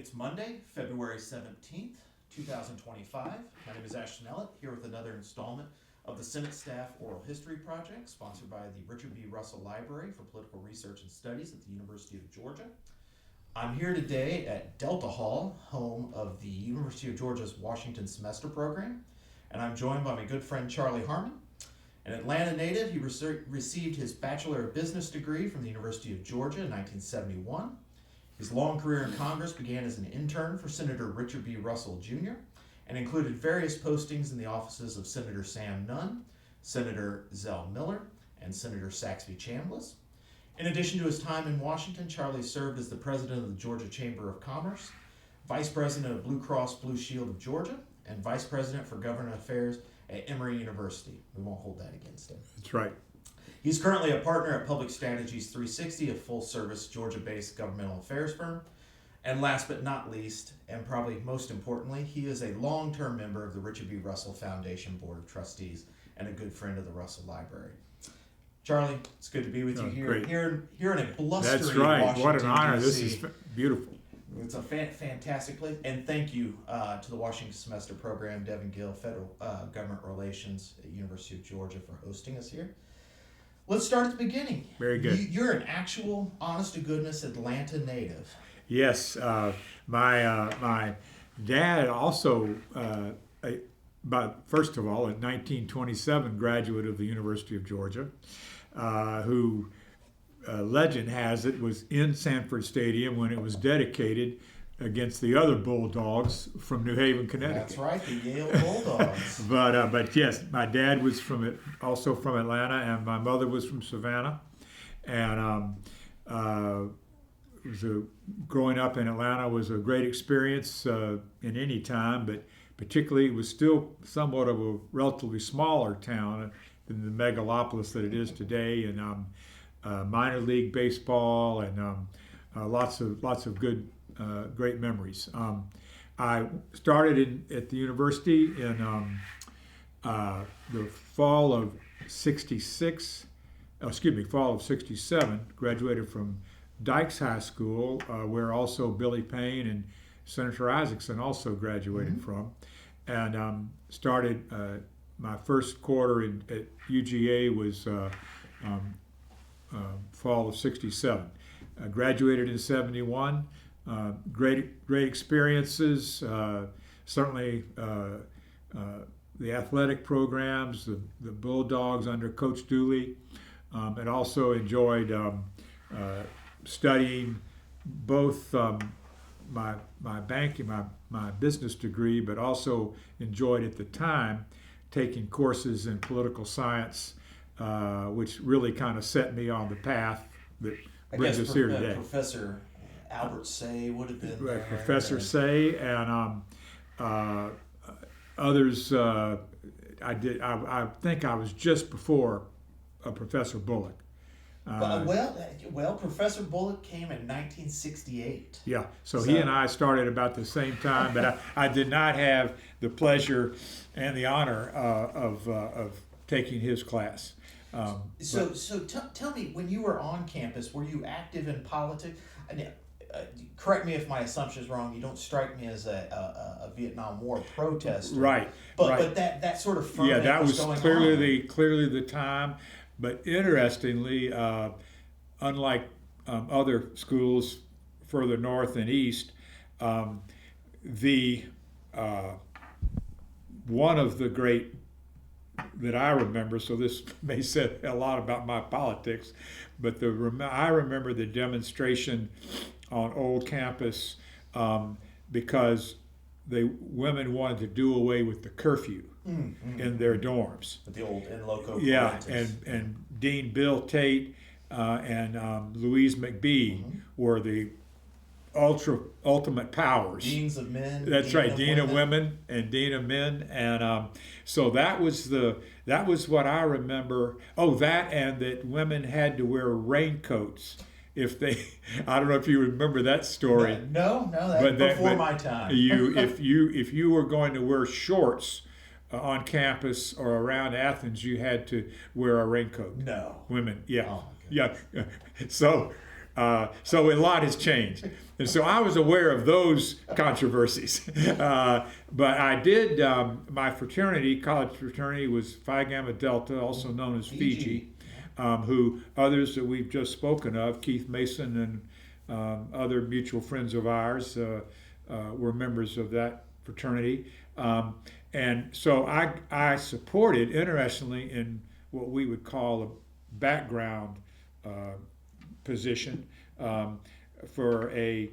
It's Monday, February 17th, 2025. My name is Ashton Ellett, here with another installment of the Senate Staff Oral History Project, sponsored by the Richard B. Russell Library for Political Research and Studies at the University of Georgia. I'm here today at Delta Hall, home of the University of Georgia's Washington Semester Program, and I'm joined by my good friend Charlie Harman. An Atlanta native, he received his Bachelor of Business degree from the University of Georgia in 1971. His long career in Congress began as an intern for Senator Richard B. Russell Jr. and included various postings in the offices of Senator Sam Nunn, Senator Zell Miller, and Senator Saxby Chambliss. In addition to his time in Washington, Charlie served as the president of the Georgia Chamber of Commerce, vice president of Blue Cross Blue Shield of Georgia, and vice president for government affairs at Emory University. We won't hold that against him. That's right. He's currently a partner at Public Strategies 360, a full-service Georgia-based governmental affairs firm. And last but not least, and probably most importantly, he is a long-term member of the Richard B. Russell Foundation Board of Trustees and a good friend of the Russell Library. Charlie, it's good to be with you here in a blustery That's right. Washington, What an honor. DC. This is beautiful. It's a fantastic place. And thank you to the Washington Semester Program, Devin Gill, Federal Government Relations at University of Georgia for hosting us here. Let's start at the beginning. Very good. You're an actual, honest-to-goodness Atlanta native. Yes. My dad also, first of all, in 1927, graduate of the University of Georgia, who, legend has it, was in Sanford Stadium when it was dedicated against the other Bulldogs from New Haven, Connecticut. That's right, the Yale Bulldogs. But yes, my dad was also from Atlanta, and my mother was from Savannah, and growing up in Atlanta was a great experience in any time, but particularly it was still somewhat of a relatively smaller town than the megalopolis that it is today, and minor league baseball and lots of good. Great memories. I started at the university in the fall of fall of '67. Graduated from Dykes High School, where also Billy Payne and Senator Isaacson also graduated from, and started my first quarter at UGA was fall of '67. Graduated in '71. Great experiences. Certainly, the athletic programs, the Bulldogs under Coach Dooley, and also enjoyed studying both my banking, my business degree, but also enjoyed at the time taking courses in political science, which really kind of set me on the path that brings us here today. Professor Albert Say would have been right, there. Professor Say and others. I think I was just before Professor Bullock. Well, Professor Bullock came in 1968. Yeah, so he and I started about the same time, but I did not have the pleasure and the honor of taking his class. So tell me, when you were on campus, were you active in politics? Correct me if my assumption is wrong. You don't strike me as a Vietnam War protester, right? But that sort of ferment that was going clearly the time. But interestingly, unlike other schools further north and east, the one of the great that I remember, so this may say a lot about my politics, but I remember the demonstration on Old Campus because women wanted to do away with the curfew in their dorms. The old in loco. Yeah, and Dean Bill Tate and Louise McBee were the ultimate powers. Deans of men. That's right, Dean of women and Dean of men, and so that was what I remember. Oh, that and that women had to wear raincoats if they. I don't know if you remember that story. No, that's before my time. if you were going to wear shorts on campus or around Athens, you had to wear a raincoat. No. Women, yeah. Oh, yeah. So So a lot has changed. And so I was aware of those controversies. But I did, my fraternity, college fraternity, was Phi Gamma Delta, also known as Fiji, who others that we've just spoken of, Keith Mason and other mutual friends of ours, were members of that fraternity. And so I supported, interestingly, in what we would call a background position for a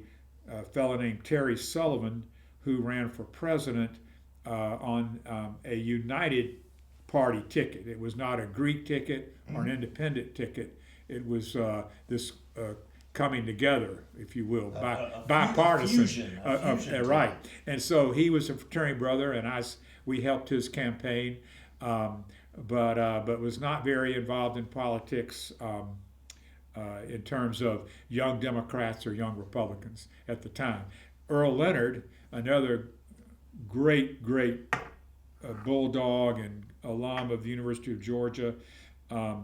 fellow named Terry Sullivan, who ran for president on a United Party ticket. It was not a Greek ticket or an independent ticket. It was this coming together, if you will, bipartisan. A fusion Right. And so he was a fraternity brother, and we helped his campaign, but was not very involved in politics in terms of young Democrats or young Republicans at the time. Earl Leonard, another great bulldog and alum of the University of Georgia, I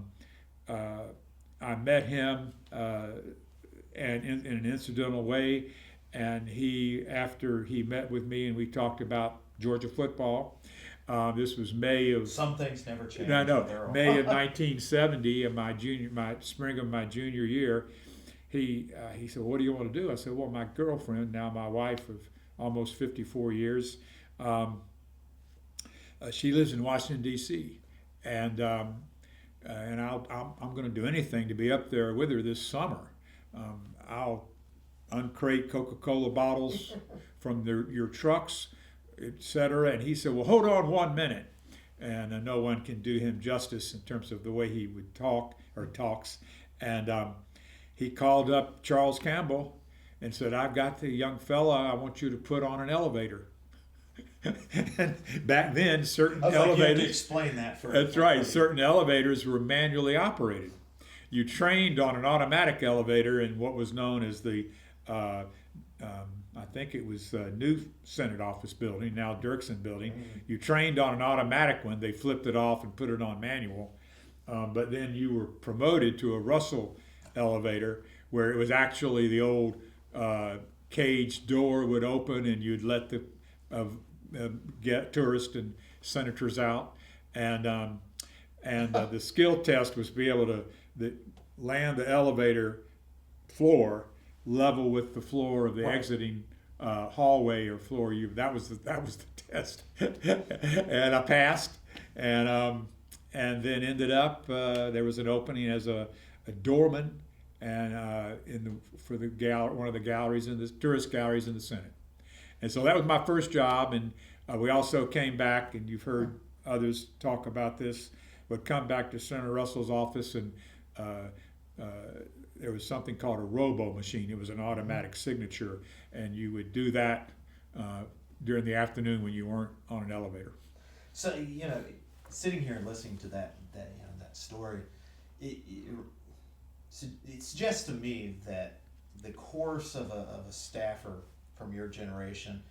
met him and in an incidental way, and after he met with me and we talked about Georgia football. This was May of some things never change. No, May of 1970, in my spring of my junior year. He said, "What do you want to do?" I said, "Well, my girlfriend, now my wife of almost 54 years, she lives in Washington D.C. and I'm going to do anything to be up there with her this summer. I'll uncrate Coca-Cola bottles from your trucks, etc." And he said, "Well, hold on 1 minute." And no one can do him justice in terms of the way he would talk or talks. And he called up Charles Campbell and said, "I've got the young fella I want you to put on an elevator." And back then, certain elevators. You have to explain that for. That's right. Certain elevators were manually operated. You trained on an automatic elevator in what was known as the, I think it was new Senate office building, now Dirksen building. You trained on an automatic one. They flipped it off and put it on manual. But then you were promoted to a Russell elevator, where it was actually the old cage door would open and you'd let the get tourists and senators out, and the skill test was to be able to land the elevator floor level with the floor of the exiting hallway or floor. That was the test, and I passed, and then ended up there was an opening as a doorman, and for one of the galleries in the tourist galleries in the Senate. And so that was my first job, and we also came back, and you've heard others talk about this, would come back to Senator Russell's office, and there was something called a robo machine. It was an automatic signature, and you would do that during the afternoon when you weren't on an elevator. So, sitting here and listening to that story, it suggests to me that the course of a staffer from your generation,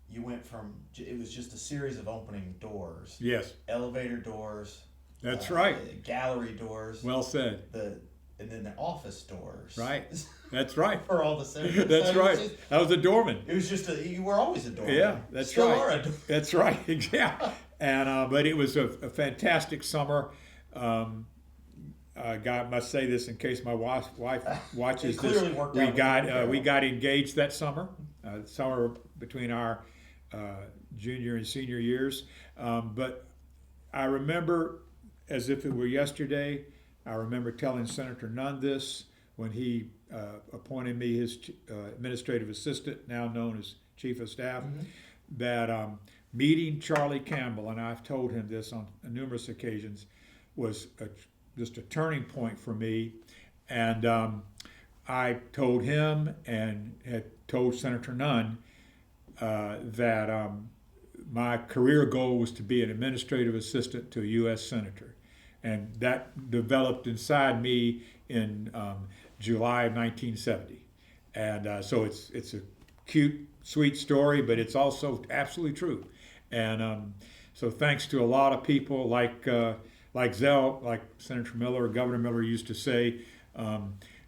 you went from, it was just a series of opening doors. Yes. Elevator doors. That's right. Gallery doors. Well said. And then the office doors. Right. That's right. For all the senators. That's right. That was a doorman. It was just you were always a doorman. Yeah, that's Still right. Are a doorman. That's right. Yeah. And but it was a fantastic summer. I must say this in case my wife watches this. We got engaged that summer, summer between our junior and senior years. But I remember, as if it were yesterday, I remember telling Senator Nunn this when he appointed me his administrative assistant, now known as chief of staff, that meeting Charlie Campbell, and I've told him this on numerous occasions, was just a turning point for me. And I told him and had told Senator Nunn that my career goal was to be an administrative assistant to a U.S. senator. And that developed inside me in July of 1970. And so it's a cute, sweet story, but it's also absolutely true. And so thanks to a lot of people like Zell, like Senator Miller, Governor Miller used to say,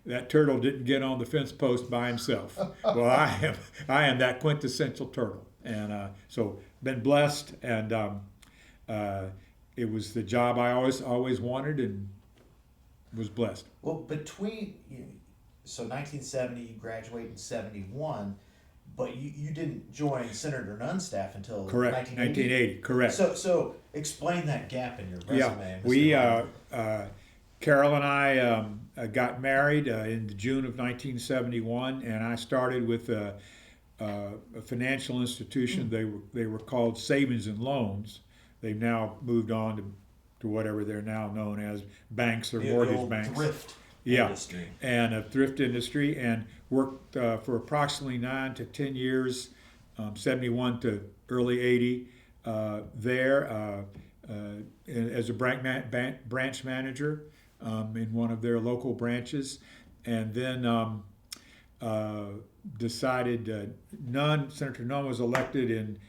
that turtle didn't get on the fence post by himself. Well, I am that quintessential turtle, and so been blessed, and it was the job I always wanted, and was blessed. Well, so 1970, you graduate in 71, but you didn't join Senator Nunn's staff until Correct. 1980. Correct. So explain that gap in your resume. Yeah, we Carol and I got married in June of 1971, and I started with a financial institution. They were called Savings and Loans. They've now moved on to whatever they're now known as, banks or mortgage banks. Thrift Yeah, industry. and a thrift industry, and worked for approximately 9 to 10 years, 71 to early 80 there as a branch manager in one of their local branches, and then decided Senator Nunn was elected in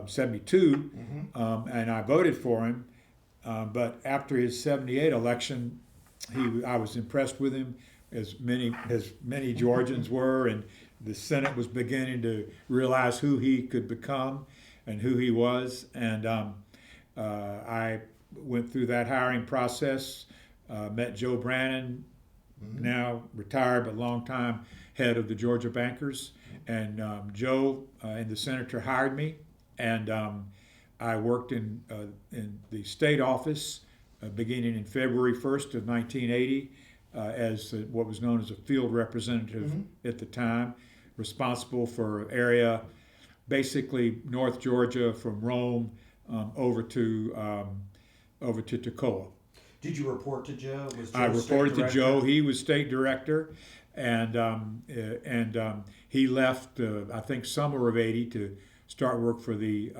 72, and I voted for him, but after his 78 election, I was impressed with him, as many Georgians were, and the Senate was beginning to realize who he could become and who he was, and I went through that hiring process, met Joe Brannon, now retired but longtime head of the Georgia Bankers, and Joe and the senator hired me, and I worked in the state office beginning in February 1st of 1980 as what was known as a field representative at the time, responsible for area, basically North Georgia from Rome over to Toccoa. Did you report to Joe? I reported to Joe. He was state director, and he left I think summer of '80 to start work for the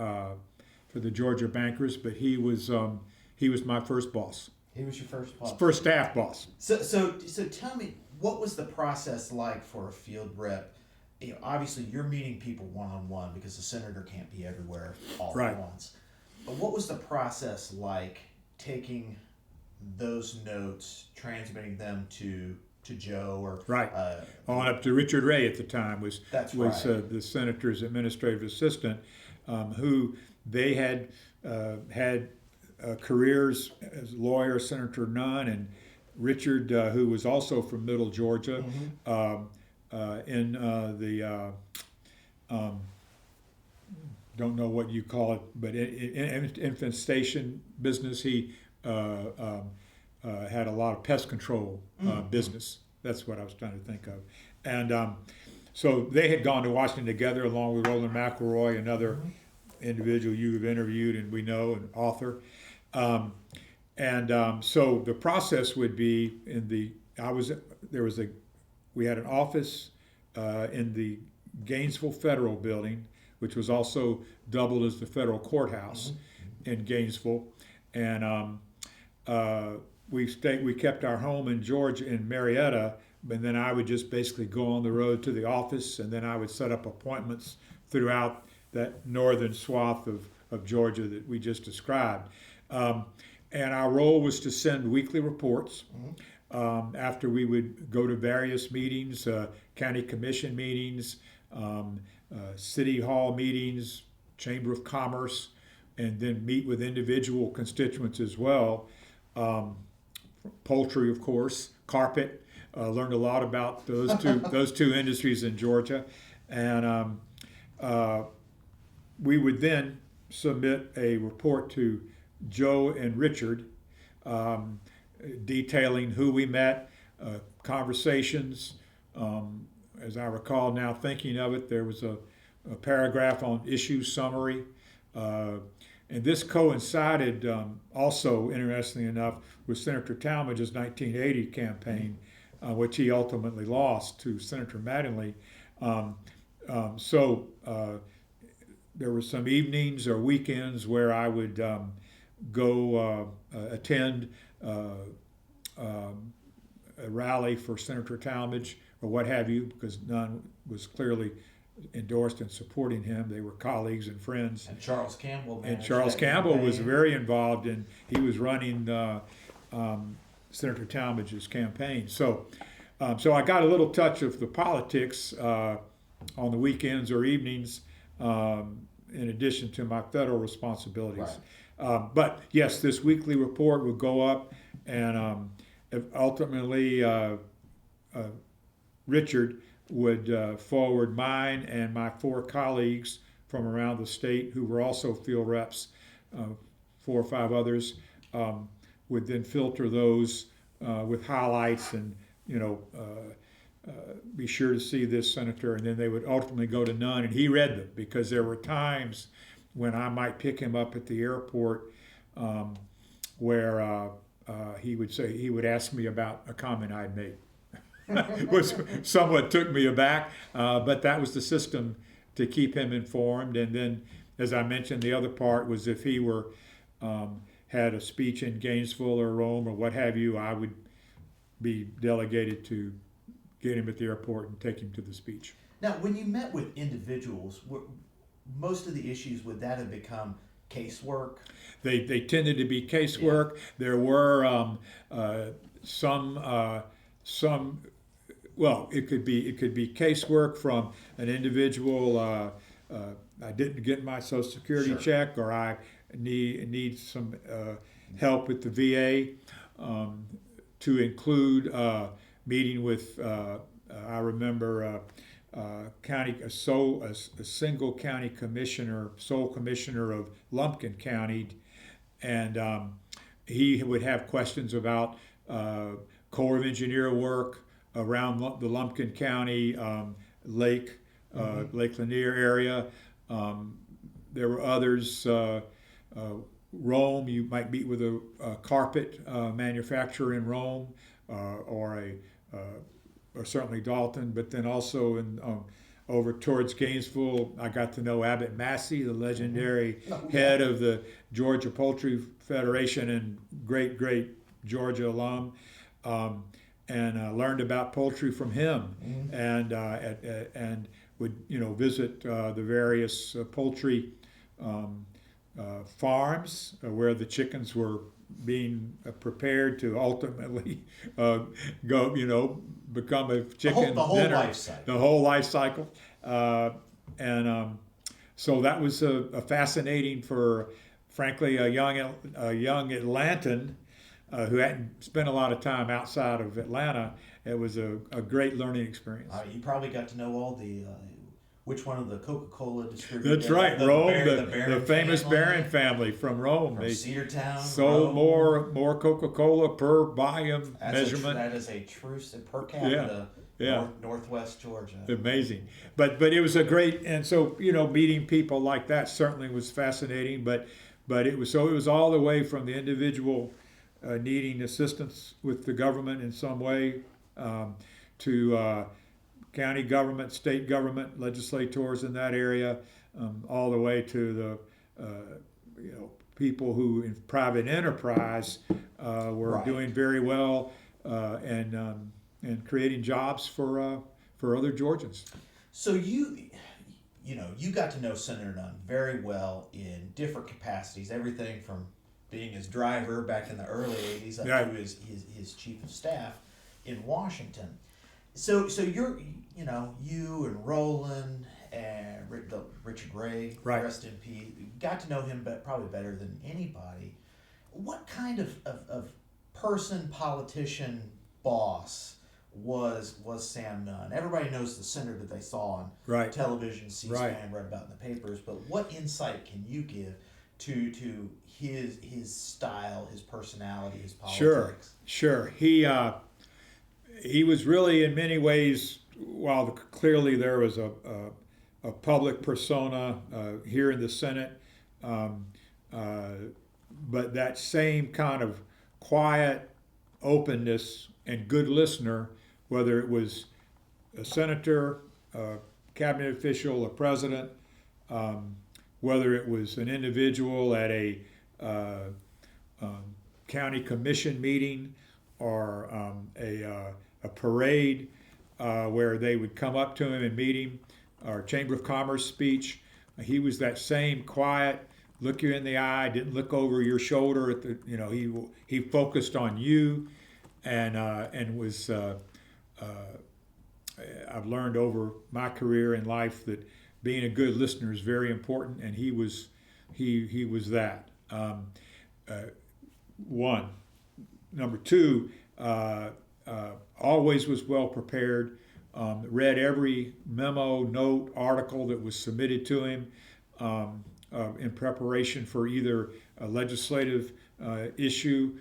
Georgia Bankers. But he was my first boss. He was your first boss. First staff boss. So tell me, what was the process like for a field rep? Obviously you're meeting people one-on-one because the senator can't be everywhere all at once. But what was the process like taking those notes, transmitting them to Joe or on up to Richard Ray at the time was the senator's administrative assistant, who they had careers as lawyer, Senator Nunn, and Richard, who was also from Middle Georgia, in the don't know what you call it, but in infestation business. He had a lot of pest control business. That's what I was trying to think of. And so they had gone to Washington together, along with Roland McElroy, another individual you've interviewed and we know, an author. So the process would be we had an office in the Gainesville Federal Building, which was also doubled as the federal courthouse in Gainesville, and we kept our home in Georgia in Marietta, and then I would just basically go on the road to the office, and then I would set up appointments throughout that northern swath of Georgia that we just described. And our role was to send weekly reports after we would go to various meetings, county commission meetings, city hall meetings, chamber of commerce, and then meet with individual constituents as well. Poultry, of course, carpet. Learned a lot about those two industries in Georgia, and we would then submit a report to Joe and Richard, detailing who we met, conversations. As I recall now, thinking of it, there was a paragraph on issue summary. And this coincided also, interestingly enough, with Senator Talmadge's 1980 campaign, which he ultimately lost to Senator Mattingly. So there were some evenings or weekends where I would go attend a rally for Senator Talmadge or what have you, because none was clearly endorsed and supporting him. They were colleagues and friends. And Charles Campbell. And Charles Campbell was very involved he was running Senator Talmadge's campaign. So So I got a little touch of the politics on the weekends or evenings, in addition to my federal responsibilities. But yes, this weekly report will go up, and ultimately Richard would forward mine and my 4 colleagues from around the state who were also field reps, 4 or 5 others, would then filter those with highlights and, be sure to see this senator, and then they would ultimately go to none, and he read them because there were times when I might pick him up at the airport where he would ask me about a comment I'd made. Which somewhat took me aback, but that was the system to keep him informed. And then, as I mentioned, the other part was if he were had a speech in Gainesville or Rome or what have you, I would be delegated to get him at the airport and take him to the speech. Now, when you met with individuals, most of the issues, would that have become casework? They tended to be casework. Yeah. There were some. Well, it could be casework from an individual. I didn't get my Social Security check, or I need some help with the VA. To include meeting with. I remember a single county commissioner, sole commissioner of Lumpkin County, and he would have questions about Corps of Engineer work around the Lumpkin County Lake Lanier area. There were others. Rome, you might meet with a carpet manufacturer in Rome, or certainly Dalton. But then also in over towards Gainesville, I got to know Abbott Massey, the legendary head of the Georgia Poultry Federation and great Georgia alum. And learned about poultry from him, and would visit the various poultry farms where the chickens were being prepared to ultimately go become a chicken the whole dinner, life cycle. The whole life cycle, and so that was a fascinating for, frankly, a young Atlantan. Who hadn't spent a lot of time outside of Atlanta. It was a great learning experience. You probably got to know all the, which one of the Coca-Cola distributors. That's right, Rome, the famous family. Barron family from Rome. From Cedartown. Sold more Coca-Cola per volume measurement. That is a true per capita. Yeah. Northwest Georgia. Amazing. But it was a great, and so, meeting people like that certainly was fascinating, but it was all the way from the individual needing assistance with the government in some way, to county government, state government, legislators in that area, all the way to the people who in private enterprise were doing very well and creating jobs for other Georgians. So you got to know Senator Nunn very well in different capacities, everything from being his driver back in the early 80s up to his chief of staff in Washington. So you're, you and Roland and Richard Ray, rest in peace, got to know him probably better than anybody. What kind of person, politician, boss was Sam Nunn? Everybody knows the senator that they saw on television, C-SPAN, read about in the papers, but what insight can you give to his style, his personality, his politics? Sure. He was really, in many ways, while clearly there was a public persona here in the Senate, but that same kind of quiet openness and good listener, whether it was a senator, a cabinet official, a president, whether it was an individual at a county commission meeting or a parade where they would come up to him and meet him, or Chamber of Commerce speech. He was that same quiet, look you in the eye, didn't look over your shoulder at the, he focused on you, and was I've learned over my career in life that being a good listener is very important, and he was that. One. Number two, always was well prepared. Read every memo, note, article that was submitted to him in preparation for either a legislative issue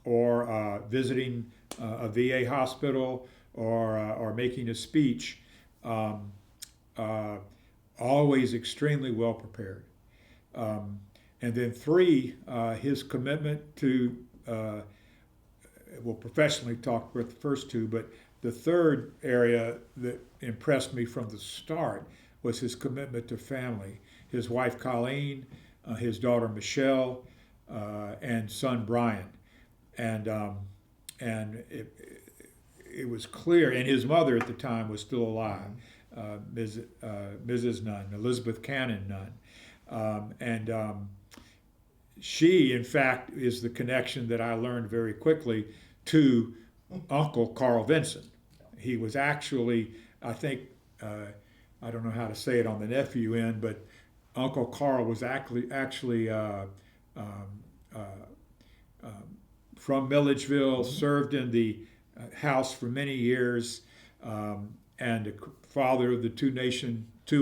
or visiting a VA hospital or making a speech. Always extremely well prepared. And then three, his commitment to, professionally talk with the first two, but the third area that impressed me from the start was his commitment to family. His wife Colleen, his daughter Michelle, and son Brian. And it was clear, and his mother at the time was still alive, Mrs. Nunn, Elizabeth Cannon Nunn. She, in fact, is the connection that I learned very quickly to Uncle Carl Vinson. He was actually, I think, I don't know how to say it on the nephew end, but Uncle Carl was actually from Milledgeville, served in the House for many years, and a father of the two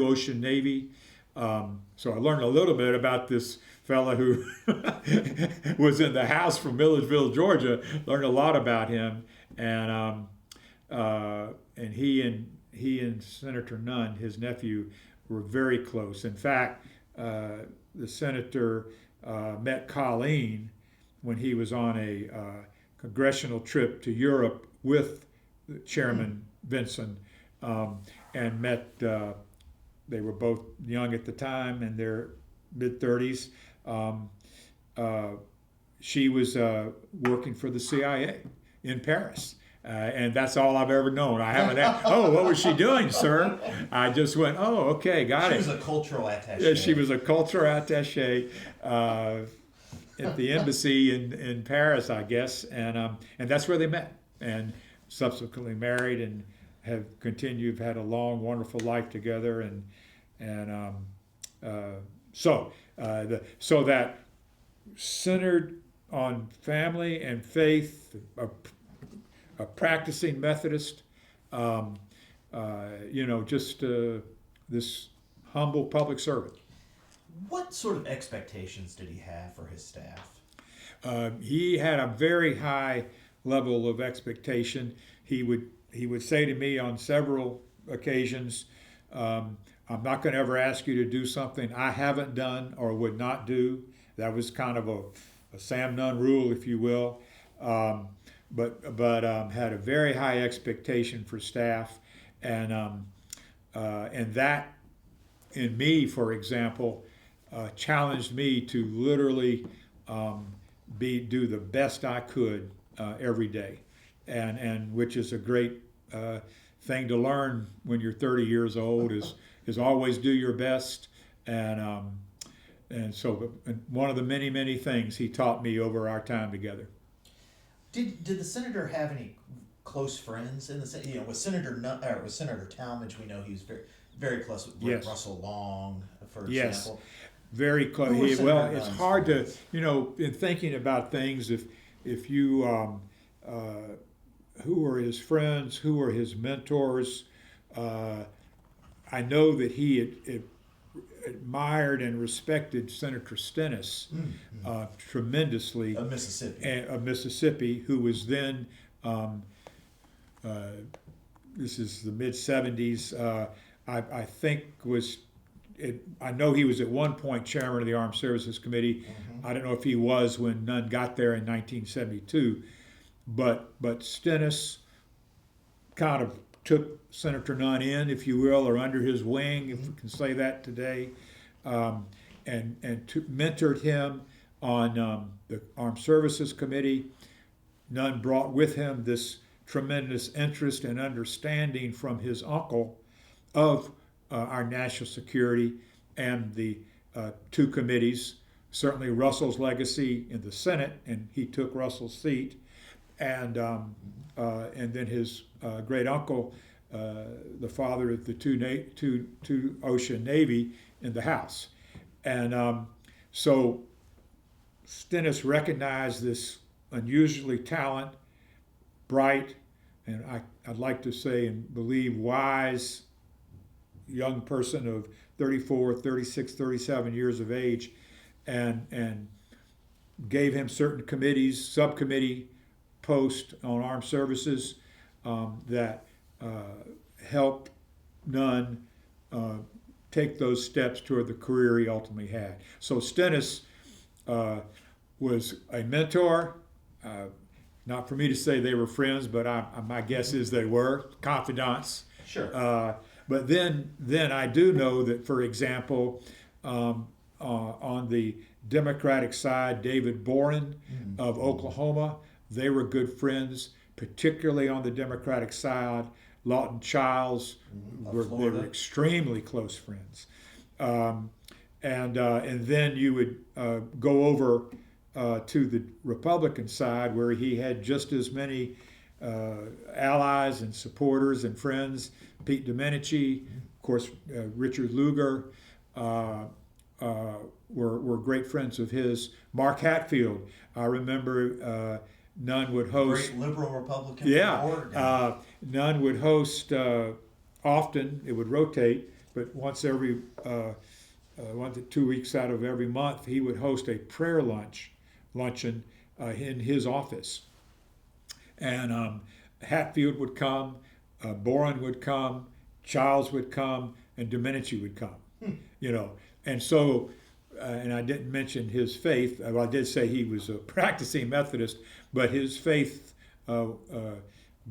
ocean Navy. So I learned a little bit about this fella who was in the House from Milledgeville, Georgia. Learned a lot about him, and he and Senator Nunn, his nephew, were very close. In fact, the senator met Colleen when he was on a congressional trip to Europe with Chairman Vinson, and met. They were both young at the time, in their mid-30s. She was working for the CIA in Paris. And that's all I've ever known. I haven't asked, oh, what was she doing, sir? I just went, oh, okay, got it. She was a cultural attaché. Yeah, she was a cultural attaché at the embassy in Paris, I guess. And that's where they met. And subsequently married and have continued, had a long, wonderful life together. So that centered on family and faith, a practicing Methodist, just this humble public servant. What sort of expectations did he have for his staff? He had a very high level of expectation. He would say to me on several occasions, I'm not going to ever ask you to do something I haven't done or would not do. That was kind of a Sam Nunn rule, if you will. But had a very high expectation for staff, and that in me, for example, challenged me to literally do the best I could every day, and which is a great thing to learn when you're 30 years old is always do your best, and so one of the many things he taught me over our time together. Did the senator have any close friends in the with Senator Talmadge? We know he was very close with Yes. Russell Long, for Yes. example. Very close. It's hard to, in thinking about things, if you who are his friends, who are his mentors. I know that he admired and respected Senator Stennis tremendously. Of Mississippi, who was then, this is the mid-70s, I think I know he was at one point chairman of the Armed Services Committee. I don't know if he was when Nunn got there in 1972, but Stennis kind of took Senator Nunn in, if you will, or under his wing, if we can say that today, and mentored him on the Armed Services Committee. Nunn brought with him this tremendous interest and understanding from his uncle of our national security and the two committees, certainly Russell's legacy in the Senate, and he took Russell's seat, and then his great uncle, the father of the two Ocean Navy, in the House. And so Stennis recognized this unusually bright, and I'd like to say and believe wise young person of 34, 36, 37 years of age, and gave him certain committees, subcommittee posts on armed services that helped Nunn take those steps toward the career he ultimately had. So Stennis was a mentor. Not for me to say they were friends, but my guess is they were confidants. Sure. But then I do know that, for example, on the Democratic side, David Boren of Oklahoma, they were good friends, particularly on the Democratic side. Lawton Childs, they were extremely close friends. And then you would go over to the Republican side, where he had just as many allies and supporters and friends. Pete Domenici, of course, Richard Lugar were great friends of his. Mark Hatfield, I remember Nunn would host. Great liberal Republican. Yeah, Nunn would host often. It would rotate, but once every 1 to 2 weeks out of every month, he would host a prayer luncheon in his office. And Hatfield would come, Boren would come, Childs would come, and Domenici would come. You know, and so, and I didn't mention his faith. Well, I did say he was a practicing Methodist, but his faith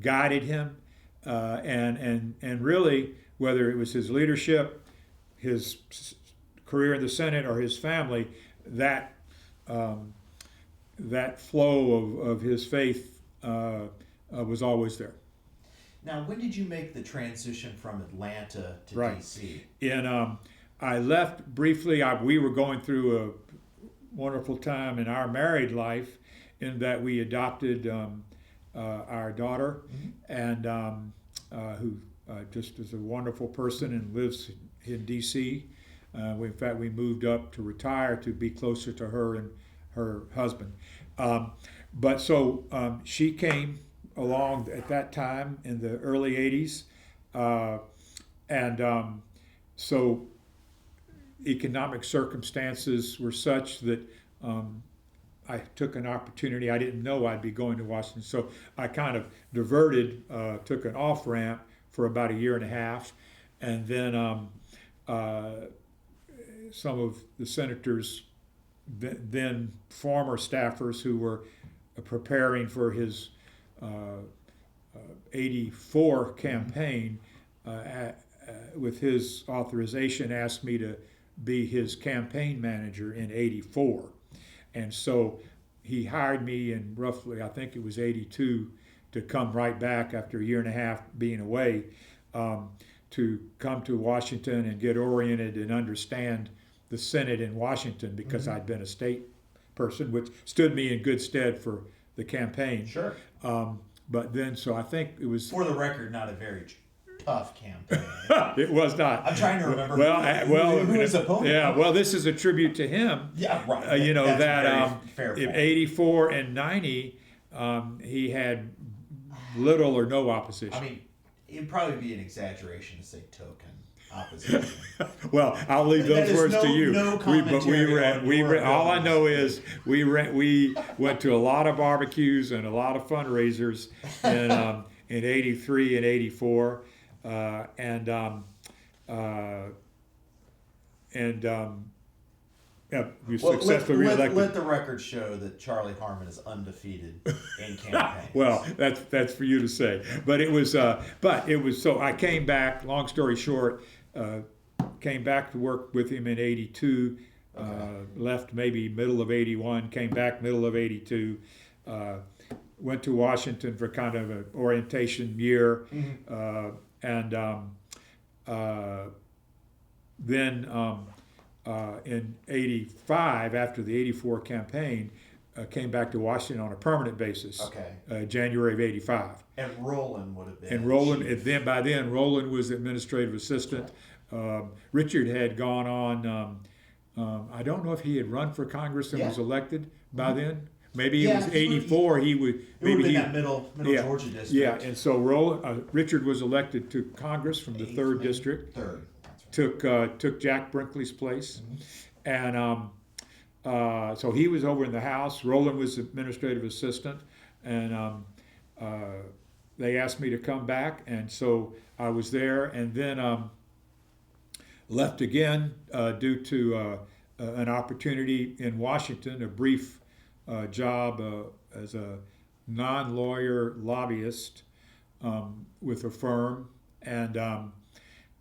guided him, and really, whether it was his leadership, his career in the Senate, or his family, that flow of his faith was always there. Now, when did you make the transition from Atlanta to Right. D.C.? I left briefly. We were going through a wonderful time in our married life, in that we adopted our daughter, and who just is a wonderful person and lives in D.C. In fact, we moved up to retire to be closer to her and her husband. But so she came along at that time in the early 80s. So economic circumstances were such that I took an opportunity. I didn't know I'd be going to Washington. So I kind of diverted, took an off ramp for about a year and a half. And then some of the senators, then former staffers who were preparing for his 84 campaign, with his authorization, asked me to be his campaign manager in 84. And so he hired me in roughly, I think it was 82, to come right back after a year and a half being away, to come to Washington and get oriented and understand the Senate in Washington, because I'd been a state person, which stood me in good stead for the campaign. Sure. But then, so I think it was... For the record, not a very tough campaign. It was not. I'm trying to remember who his opponent was. Yeah, well, this is a tribute to him. Yeah, right. You know, That's that fair in point. 84 and 90, he had little or no opposition. I mean, it'd probably be an exaggeration to say token opposition. Well, I'll leave That those is words to you. no But we commentary ran. on We your ran. All I know abilities. is we went to a lot of barbecues and a lot of fundraisers in 83 and 84, yeah, we successfully reelected. Let the record show that Charlie Harman is undefeated in campaigns. Well, that's for you to say. But it was so I came back. Long story short, came back to work with him in 82. Left maybe middle of 81. Came back middle of 82. Went to Washington for kind of an orientation year, then in 85, after the 84 campaign, came back to Washington on a permanent basis. Okay. January of '85. And Roland would have been. And Roland, chief. by then, Roland was administrative assistant. Richard had gone on. I don't know if he had run for Congress and was elected by then. Maybe it was '84. He would. It would have been that middle Georgia district. Yeah, and so Richard was elected to Congress from the third district. Third. That's right. Took Jack Brinkley's place, and so he was over in the House. Roland was administrative assistant, and they asked me to come back, and so I was there, and then left again due to an opportunity in Washington, a brief job as a non-lawyer lobbyist with a firm, and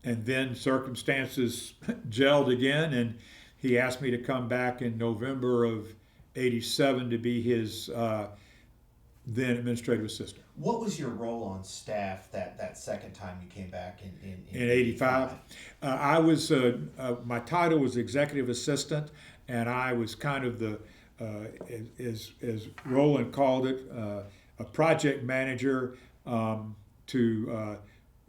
then circumstances gelled again, and he asked me to come back in November of '87 to be his then administrative assistant. What was your role on staff that second time you came back in '85? I was my title was executive assistant, and I was kind of the as Roland called it, a project manager to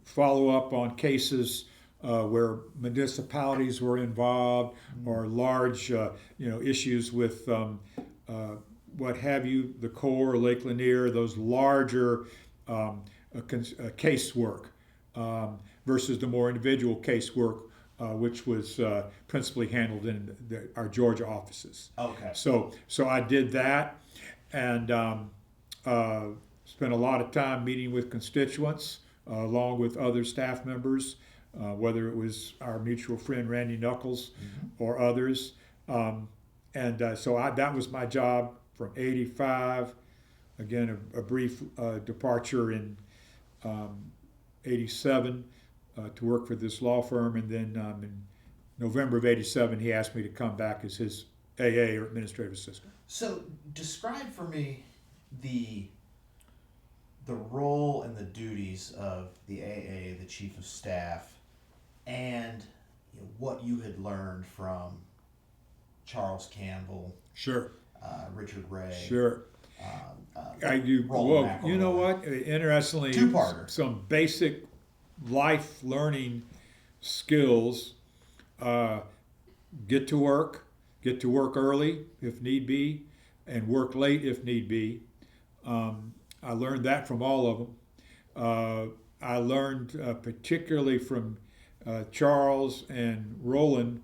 follow up on cases where municipalities were involved, or large issues with what have you, the Corps, Lake Lanier, those larger case work versus the more individual case work, which was principally handled in our Georgia offices. Okay. So I did that, and spent a lot of time meeting with constituents, along with other staff members, whether it was our mutual friend Randy Knuckles or others. So that was my job from '85. Again, a brief departure in '87 to work for this law firm, and then in November of '87 he asked me to come back as his AA, or administrative assistant. So describe for me the role and the duties of the AA, the chief of staff, and what you had learned from Charles Campbell, Sure. Richard Ray. Sure. Roland You know what? Interestingly, Two-parter. Some basic life learning skills. Get to work early if need be, and work late if need be. I learned that from all of them. I learned particularly from Charles and Roland,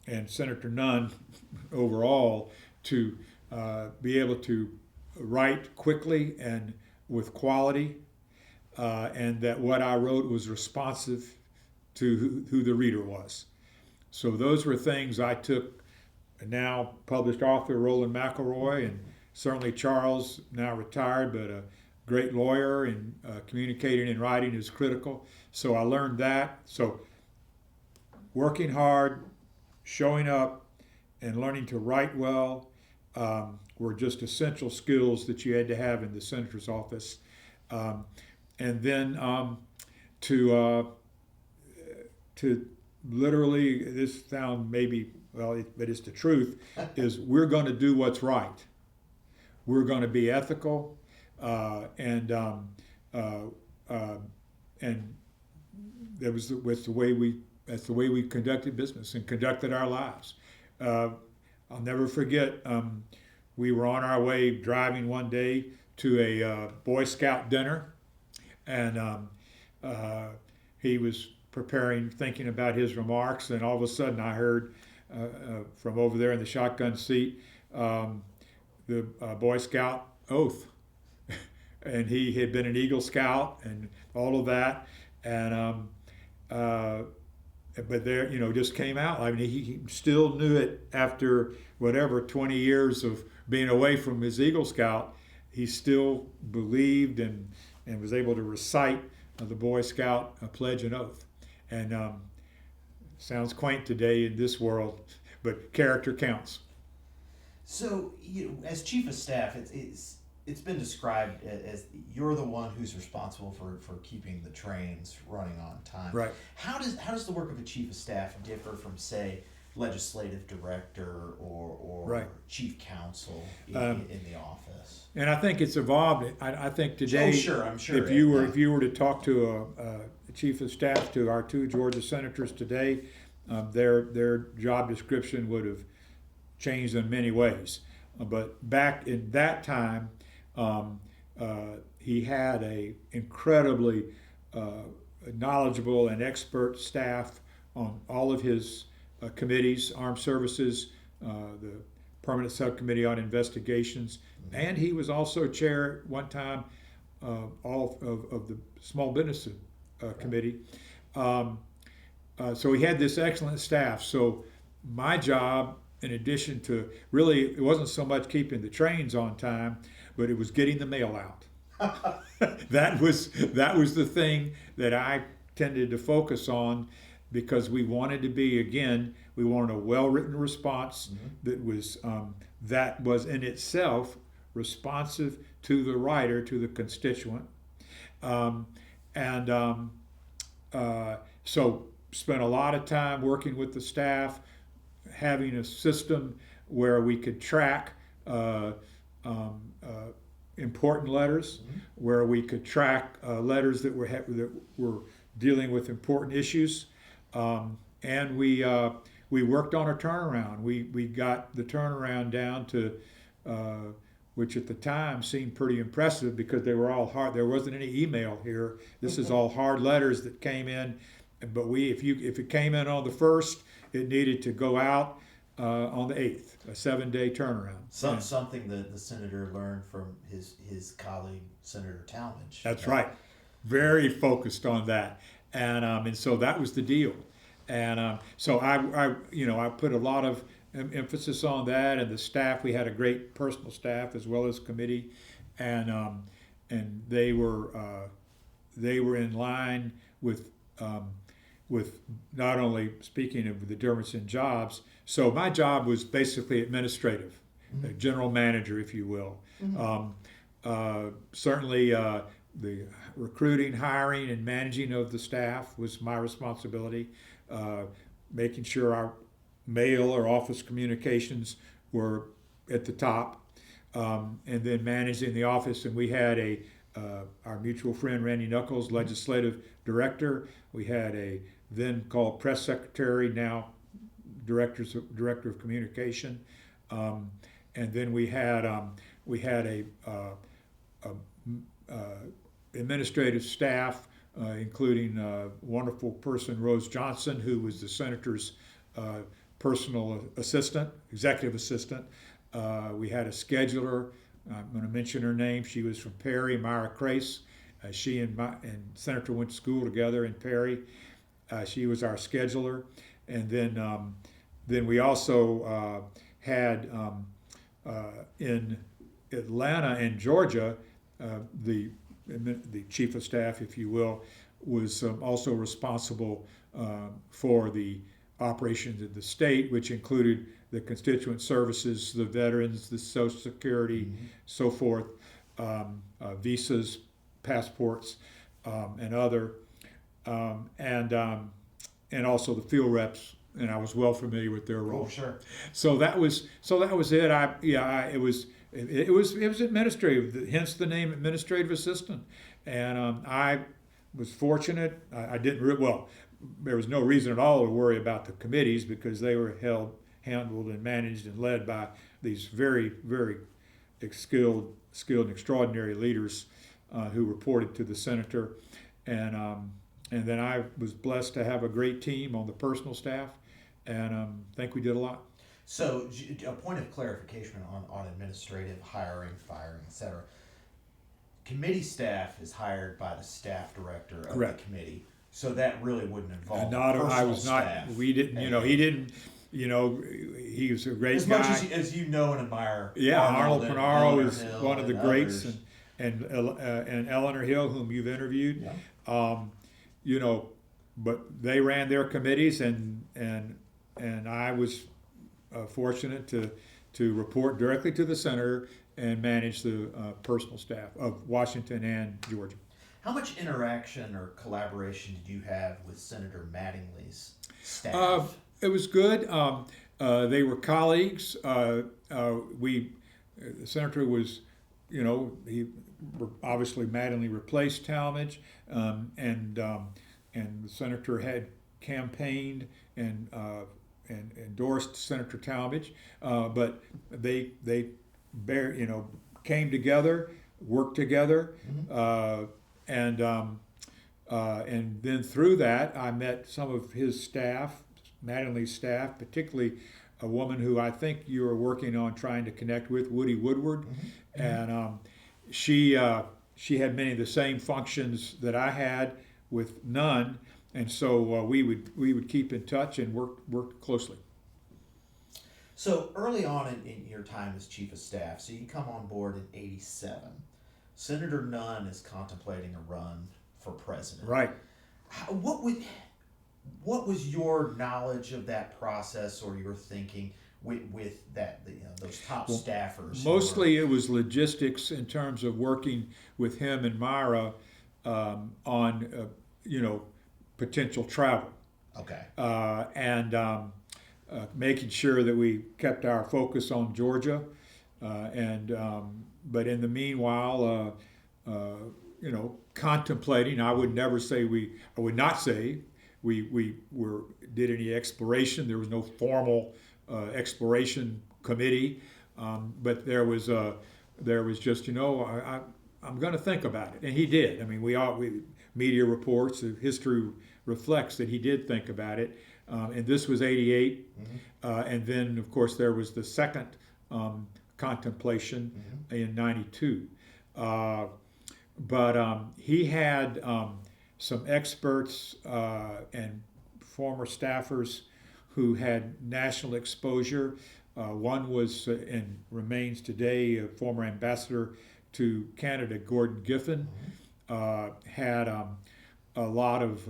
and Senator Nunn overall, to be able to write quickly and with quality, and that what I wrote was responsive to who the reader was. So those were things I took. Now published author Roland McElroy, and certainly Charles, now retired, but a great lawyer, and communicating and writing is critical. So I learned that. So working hard, showing up, and learning to write well were just essential skills that you had to have in the senator's office. And then to literally, this sound maybe, but it's the truth, is we're going to do what's right. We're going to be ethical, and that's the way we conducted business and conducted our lives. I'll never forget, we were on our way driving one day to a Boy Scout dinner, and he was thinking about his remarks, and all of a sudden I heard from over there in the shotgun seat the Boy Scout oath. And he had been an Eagle Scout and all of that, and but there, just came out. I mean, he still knew it after 20 years of being away from his Eagle Scout. He still believed and was able to recite the Boy Scout pledge and oath. And sounds quaint today in this world, but character counts. So, as chief of staff, it's been described as you're the one who's responsible for keeping the trains running on time. Right. How does the work of a chief of staff differ from, say, legislative director or Right. chief counsel in, Um, in the office. And I think it's evolved. I think today, Oh, sure, I'm sure. if you were to talk to a chief of staff to our two Georgia senators today, their job description would have changed in many ways. But back in that time, he had a incredibly knowledgeable and expert staff on all of his committees, Armed Services, the Permanent Subcommittee on Investigations, and he was also chair one time all of the Small Business Committee. So he had this excellent staff. So my job, in addition to really, it wasn't so much keeping the trains on time, but it was getting the mail out. that was the thing that I tended to focus on, because we wanted to be, again, we wanted a well-written response that was in itself responsive to the writer, to the constituent, so spent a lot of time working with the staff, having a system where we could track important letters, where we could track letters that were dealing with important issues, and we worked on a turnaround. We got the turnaround down to which at the time seemed pretty impressive, because they were all hard. There wasn't any email here. This is all hard letters that came in. But if it came in on the 1st, it needed to go out on the 8th, a 7-day turnaround. Something that the senator learned from his colleague, Senator Talmadge. That's right. Very focused on that. And so that was the deal. And so I put a lot of emphasis on that, and the staff. We had a great personal staff as well as committee, and they were in line with not only speaking of the difference in jobs. So my job was basically administrative, general manager, if you will. Certainly the recruiting, hiring, and managing of the staff was my responsibility. Making sure our mail or office communications were at the top, and then managing the office. And we had our mutual friend Randy Knuckles, legislative director. We had a then called press secretary, now director of communication, and then we had a administrative staff, including a wonderful person, Rose Johnson, who was the senator's personal assistant, executive assistant. We had a scheduler. I'm going to mention her name. She was from Perry, Myra Crace. She and Senator went to school together in Perry. She was our scheduler. And then we also had in Atlanta and Georgia, the chief of staff, if you will, was also responsible for the operations of the state, which included the constituent services, the veterans, the Social Security, so forth, visas, passports, and other, and also the field reps. And I was well familiar with their role. Oh, sure. So that was it. It was administrative. Hence the name administrative assistant. And I was fortunate. I didn't well. There was no reason at all to worry about the committees, because they were handled and managed and led by these very, very skilled and extraordinary leaders who reported to the senator. And then I was blessed to have a great team on the personal staff, and I think we did a lot. So a point of clarification on administrative hiring, firing, etc. Committee staff is hired by the staff director of Correct. the committee, so that really wouldn't involve I was not. staff. We didn't. He didn't. He was a great as guy. much as you know and admire. Yeah, Arnold and Panaro Eleanor is Hill one of the and greats, others. and Eleanor Hill, whom you've interviewed. Yeah. But they ran their committees, and I was fortunate to report directly to the senator and manage the personal staff of Washington and Georgia. How much interaction or collaboration did you have with Senator Mattingly's staff? It was good. They were colleagues. The senator was, he obviously Mattingly replaced Talmadge, and the senator had campaigned and endorsed Senator Talmadge, but they came together, worked together, and then through that I met some of his staff, Mattingly's staff, particularly a woman who I think you are working on trying to connect with, Woody Woodward, and she had many of the same functions that I had with Nunn, and so we would keep in touch and work closely. So early on in your time as chief of staff, so you come on board in '87. Senator Nunn is contemplating a run for president. Right. What was your knowledge of that process or your thinking with that those top staffers? Mostly it was logistics in terms of working with him and Myra on potential travel. Okay. And making sure that we kept our focus on Georgia, but in the meanwhile, contemplating. I would not say we did any exploration. There was no formal exploration committee, but there was just I'm going to think about it, and he did. I mean, media reports, history reflects that he did think about it, and this was '88, and then of course there was the second contemplation in '92. But he had some experts and former staffers who had national exposure. One was and remains today a former ambassador to Canada, Gordon Giffen, had a lot of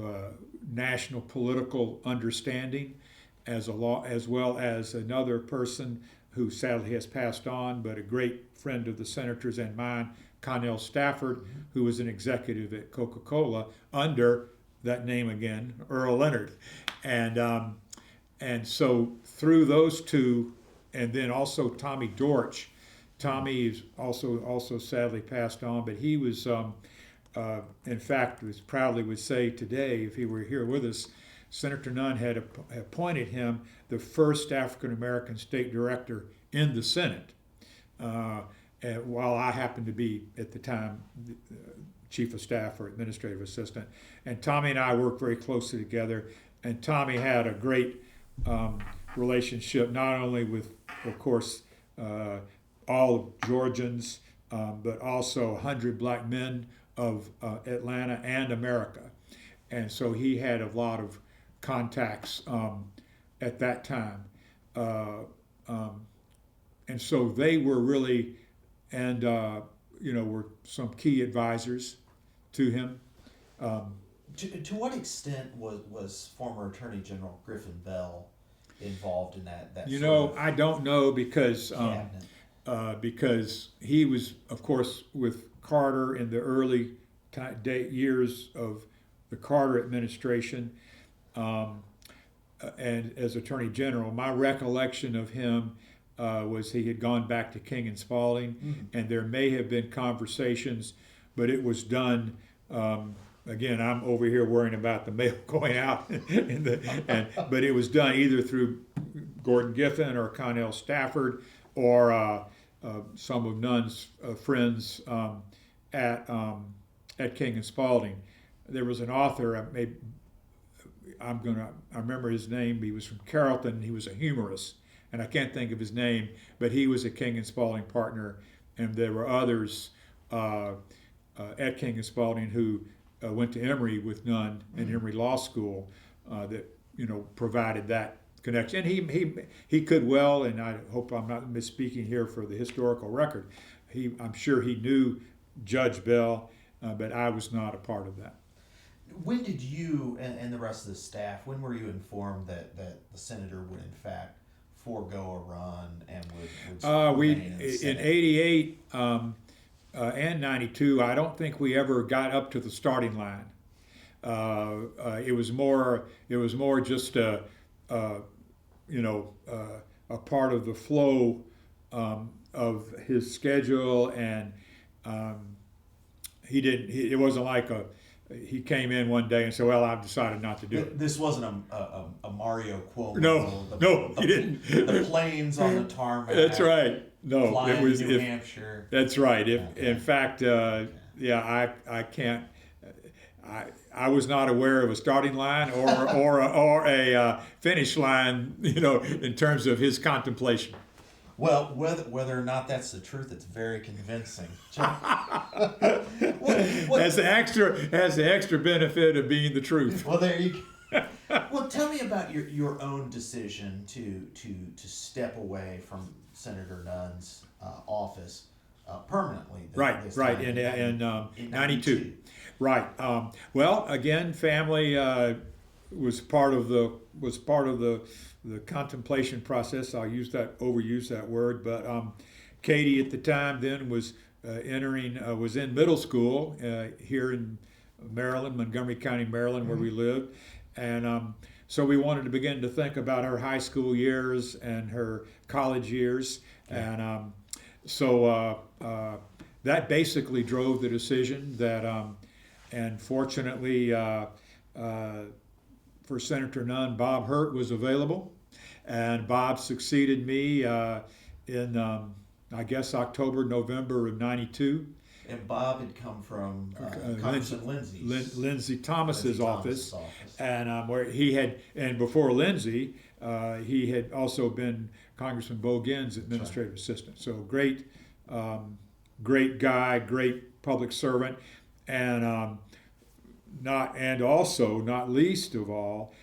national political understanding, as well as another person who sadly has passed on, but a great friend of the senators and mine, Connell Stafford, who was an executive at Coca-Cola under that name again, Earl Leonard, and so through those two, and then also Tommy Dortch. Tommy is also sadly passed on, but he was, in fact, proudly would say today, if he were here with us, Senator Nunn had appointed him the first African American state director in the Senate. While I happened to be at the time chief of staff or administrative assistant, and Tommy and I worked very closely together. And Tommy had a great relationship, not only with, of course, all of Georgians, but also 100 black men of Atlanta and America. And so he had a lot of contacts at that time. And so they were really, and were some key advisors to him. To what extent was former Attorney General Griffin Bell involved in that? I don't know because he was, of course, with Carter in the early years of the Carter administration, and as Attorney General. My recollection of him was he had gone back to King and Spalding, and there may have been conversations, but it was done. Again, I'm over here worrying about the mail going out, but it was done either through Gordon Giffen or Connell Stafford or some of Nunn's friends at King and Spalding. There was an author. I remember his name. He was from Carrollton. He was a humorist, and I can't think of his name, but he was a King and Spalding partner, and there were others at King and Spalding who went to Emory with Nunn and Emory Law School that provided that connection. And he could well, and I hope I'm not misspeaking here for the historical record. I'm sure he knew Judge Bell, but I was not a part of that. When did you and the rest of the staff, when were you informed that the senator would in fact forego a run and would remain in the Senate? In '88 and '92, I don't think we ever got up to the starting line. It was more just a part of the flow of his schedule, and he didn't. It wasn't like he came in one day and said, "Well, I've decided not to do it." This wasn't a Mario Cuomo. No, he didn't. The planes on the tarmac. That's right. No, Flying it was to New Hampshire. That's right. Okay. In fact, yeah, I can't. I was not aware of a starting line or a finish line, in terms of his contemplation. Well, whether or not that's the truth, it's very convincing. Has the extra benefit of being the truth. Well, there you go. Well, tell me about your own decision to step away from Senator Nunn's office permanently. Right. In 92. Right. Well, again, family was part of the contemplation process. I'll overuse that word, but Katie at the time then was was in middle school here in Maryland, Montgomery County, Maryland, where we lived, and so we wanted to begin to think about her high school years and her college years, and so that basically drove the decision that, and fortunately for Senator Nunn, Bob Hurt was available, and Bob succeeded me in I guess October, November of '92. And Bob had come from Congressman Lindsey Thomas's office, and where he had, and before Lindsey, he had also been Congressman Bo Ginn's administrative assistant. So great guy, great public servant, and also not least of all,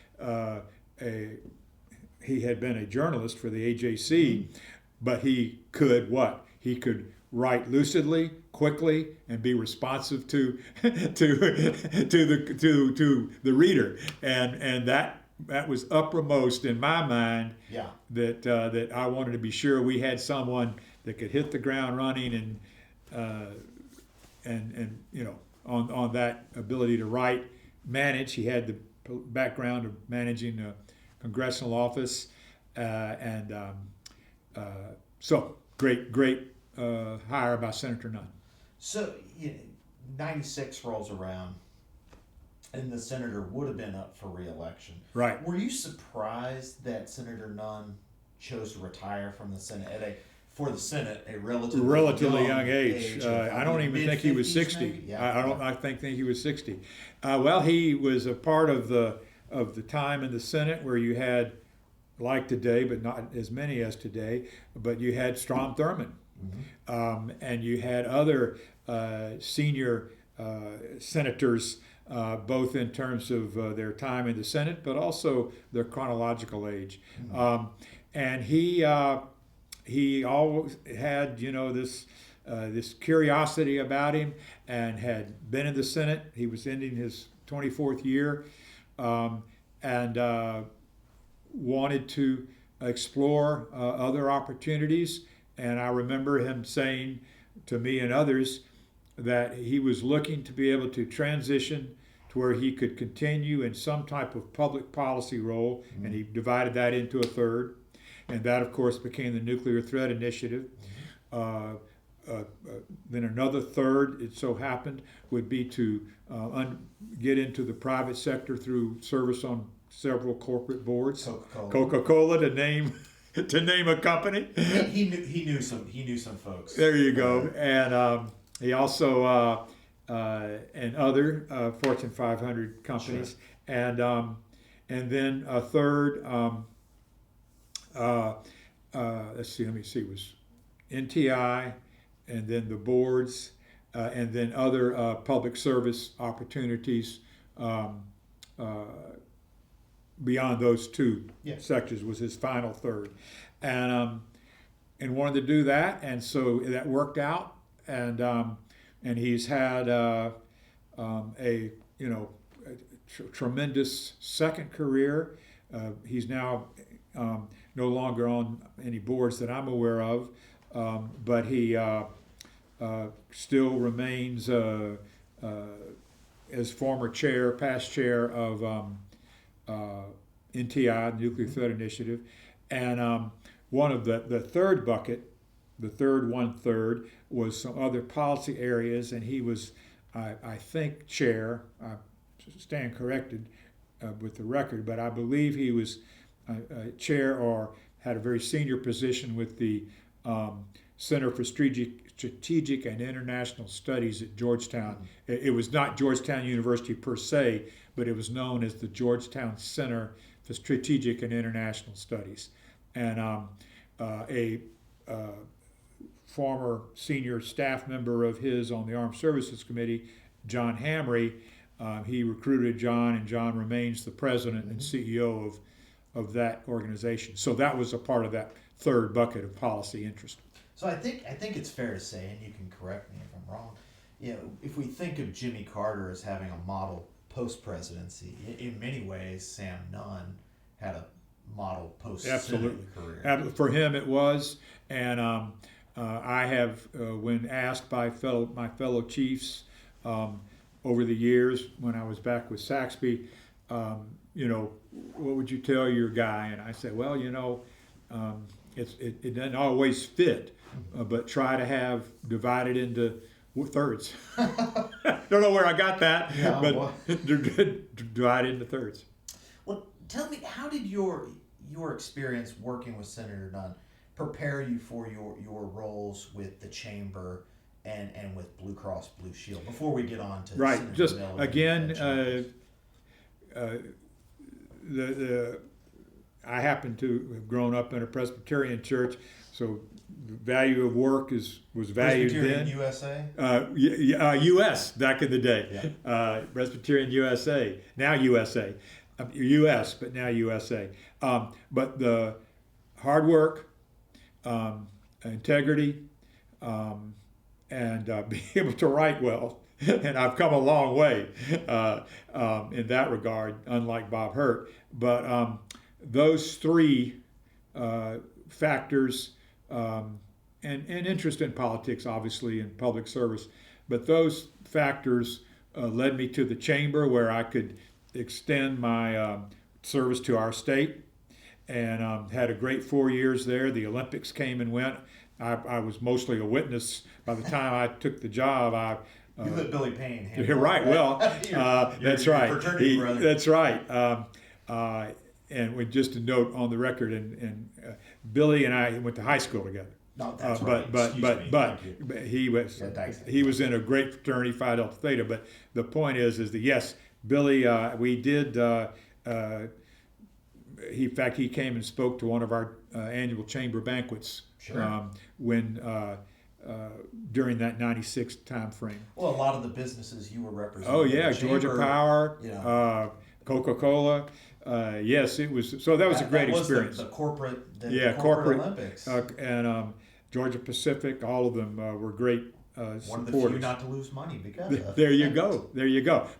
he had been a journalist for the AJC, but he could what? He could write lucidly, quickly, and be responsive to the reader, and that was uppermost in my mind. Yeah. That I wanted to be sure we had someone that could hit the ground running, and on that ability to write, manage. He had the background of managing a congressional office, and so great hire by Senator Nunn. So, 96 rolls around, and the senator would have been up for re-election. Right. Were you surprised that Senator Nunn chose to retire from the Senate for the Senate, a relatively young age? I don't even think he was 60. Yeah. I think he was 60. Well, he was a part of the time in the Senate where you had, like today, but not as many as today, but you had Strom Thurmond. Mm-hmm. And you had other senior senators, both in terms of their time in the Senate, but also their chronological age. Mm-hmm. And he always had, this curiosity about him, and had been in the Senate. He was ending his 24th year, and wanted to explore other opportunities. And I remember him saying to me and others that he was looking to be able to transition to where he could continue in some type of public policy role, mm-hmm. and he divided that into a third. And that, of course, became the Nuclear Threat Initiative. Mm-hmm. Then another third, it so happened, would be to get into the private sector through service on several corporate boards. Coca-Cola to name a company. He knew some folks. There you go. And he also and other Fortune 500 companies. Sure. And then a third. Let me see. Was NTI, and then the boards, and then other public service opportunities. Beyond those two sectors was his final third, and wanted to do that, and so that worked out, and he's had a tremendous second career. He's now no longer on any boards that I'm aware of, but he still remains as former past chair of NTI, Nuclear Threat Initiative, and one of the third bucket, the third 1/3, was some other policy areas, and he was, I think, chair. I stand corrected with the record, but I believe he was chair or had a very senior position with the Center for Strategic and International Studies at Georgetown. It was not Georgetown University per se, but it was known as the Georgetown Center for Strategic and International Studies. And a former senior staff member of his on the Armed Services Committee, John Hamry, he recruited John, and John remains the president and CEO of that organization. So that was a part of that third bucket of policy interest. So I think it's fair to say, and you can correct me if I'm wrong, if we think of Jimmy Carter as having a model post-presidency, in many ways, Sam Nunn had a model post-Senate career. For him it was, and I have, when asked by my fellow chiefs over the years when I was back with Saxby, what would you tell your guy? And I said, well, it doesn't always fit, but try to have divided into thirds. Don't know where I got that, but divided into thirds. Well, tell me, how did your experience working with Senator Nunn prepare you for your roles with the chamber and with Blue Cross Blue Shield? Before we get on to Senator just Miller again, I happen to have grown up in a Presbyterian church, so the value of work was valued Presbyterian then. USA? U.S. back in the day. Yeah. Presbyterian USA, now USA. U.S., but now USA. But the hard work, integrity, and being able to write well, and I've come a long way in that regard, unlike Bob Hurt. But those three factors, and interest in politics, obviously, and public service, but those factors led me to the chamber, where I could extend my service to our state, and had a great 4 years there. The Olympics came and went. I was mostly a witness. By the time I took the job, you let Billy Payne handle it. You're right. Well, that's right. Fraternity brother. That's right. And with just a note on the record, and Billy and I went to high school together. No, that's right. But he was in a great fraternity, Phi Delta Theta. But the point is that yes, Billy, we did. In fact, he came and spoke to one of our annual chamber banquets. Sure. During that '96 time frame. Well, a lot of the businesses you were representing. Oh yeah, Georgia chamber, Power, Coca-Cola. Yes, it was. So that was a great experience. The corporate Olympics. And Georgia Pacific, all of them were great supporters. One of the few not to lose money because of. There you go.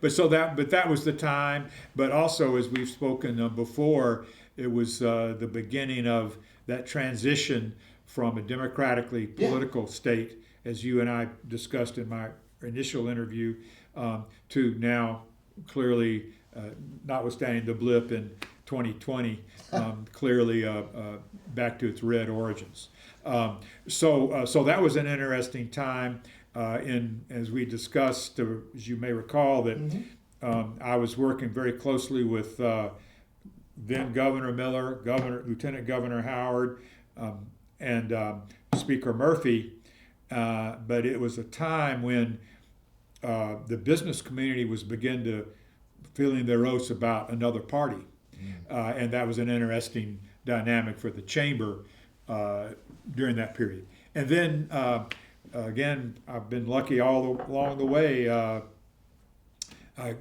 But that was the time. But also, as we've spoken before, it was the beginning of that transition from a democratically political state, as you and I discussed in my initial interview, to now clearly, notwithstanding the blip in 2020, clearly back to its red origins. So that was an interesting time. As we discussed, as you may recall, that I was working very closely with then Governor Miller, Lieutenant Governor Howard, and Speaker Murphy, but it was a time when the business community was beginning to feeling their oaths about another party, and that was an interesting dynamic for the chamber during that period. And then again, I've been lucky all along the way. I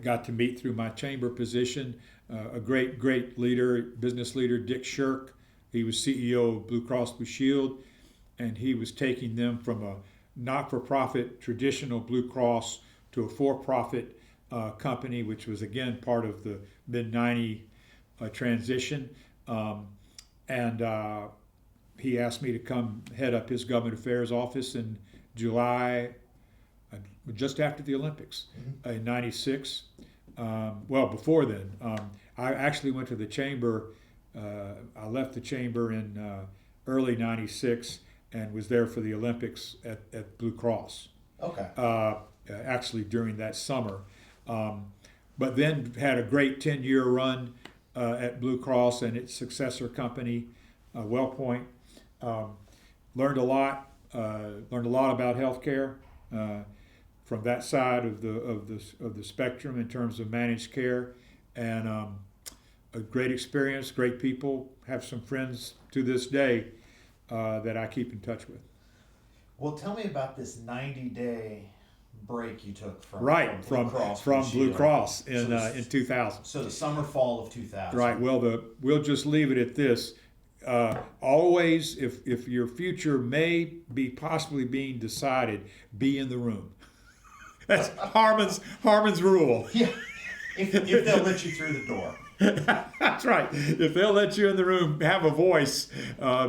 got to meet through my chamber position a great leader, business leader, Dick Shirk. He was CEO of Blue Cross Blue Shield, and he was taking them from a not-for-profit traditional Blue Cross to a for-profit company, which was again part of the mid-90 transition. And he asked me to come head up his government affairs office in July, just after the Olympics in '96. Well, before then, I actually went to the chamber. I left the chamber in early '96 and was there for the Olympics at Blue Cross. Okay. Actually, during that summer, but then had a great 10-year run at Blue Cross and its successor company, WellPoint. Learned a lot. Learned a lot about healthcare from that side of the spectrum in terms of managed care, and a great experience, great people. Have some friends to this day that I keep in touch with. Well, tell me about this 90-day break you took from Blue Cross in in 2000. So the summer fall of 2000. Right. Well, we'll just leave it at this. Always, if your future may be possibly being decided, be in the room. That's Harman's rule. Yeah. If they'll let you through the door. That's right. If they'll let you in the room, have a voice,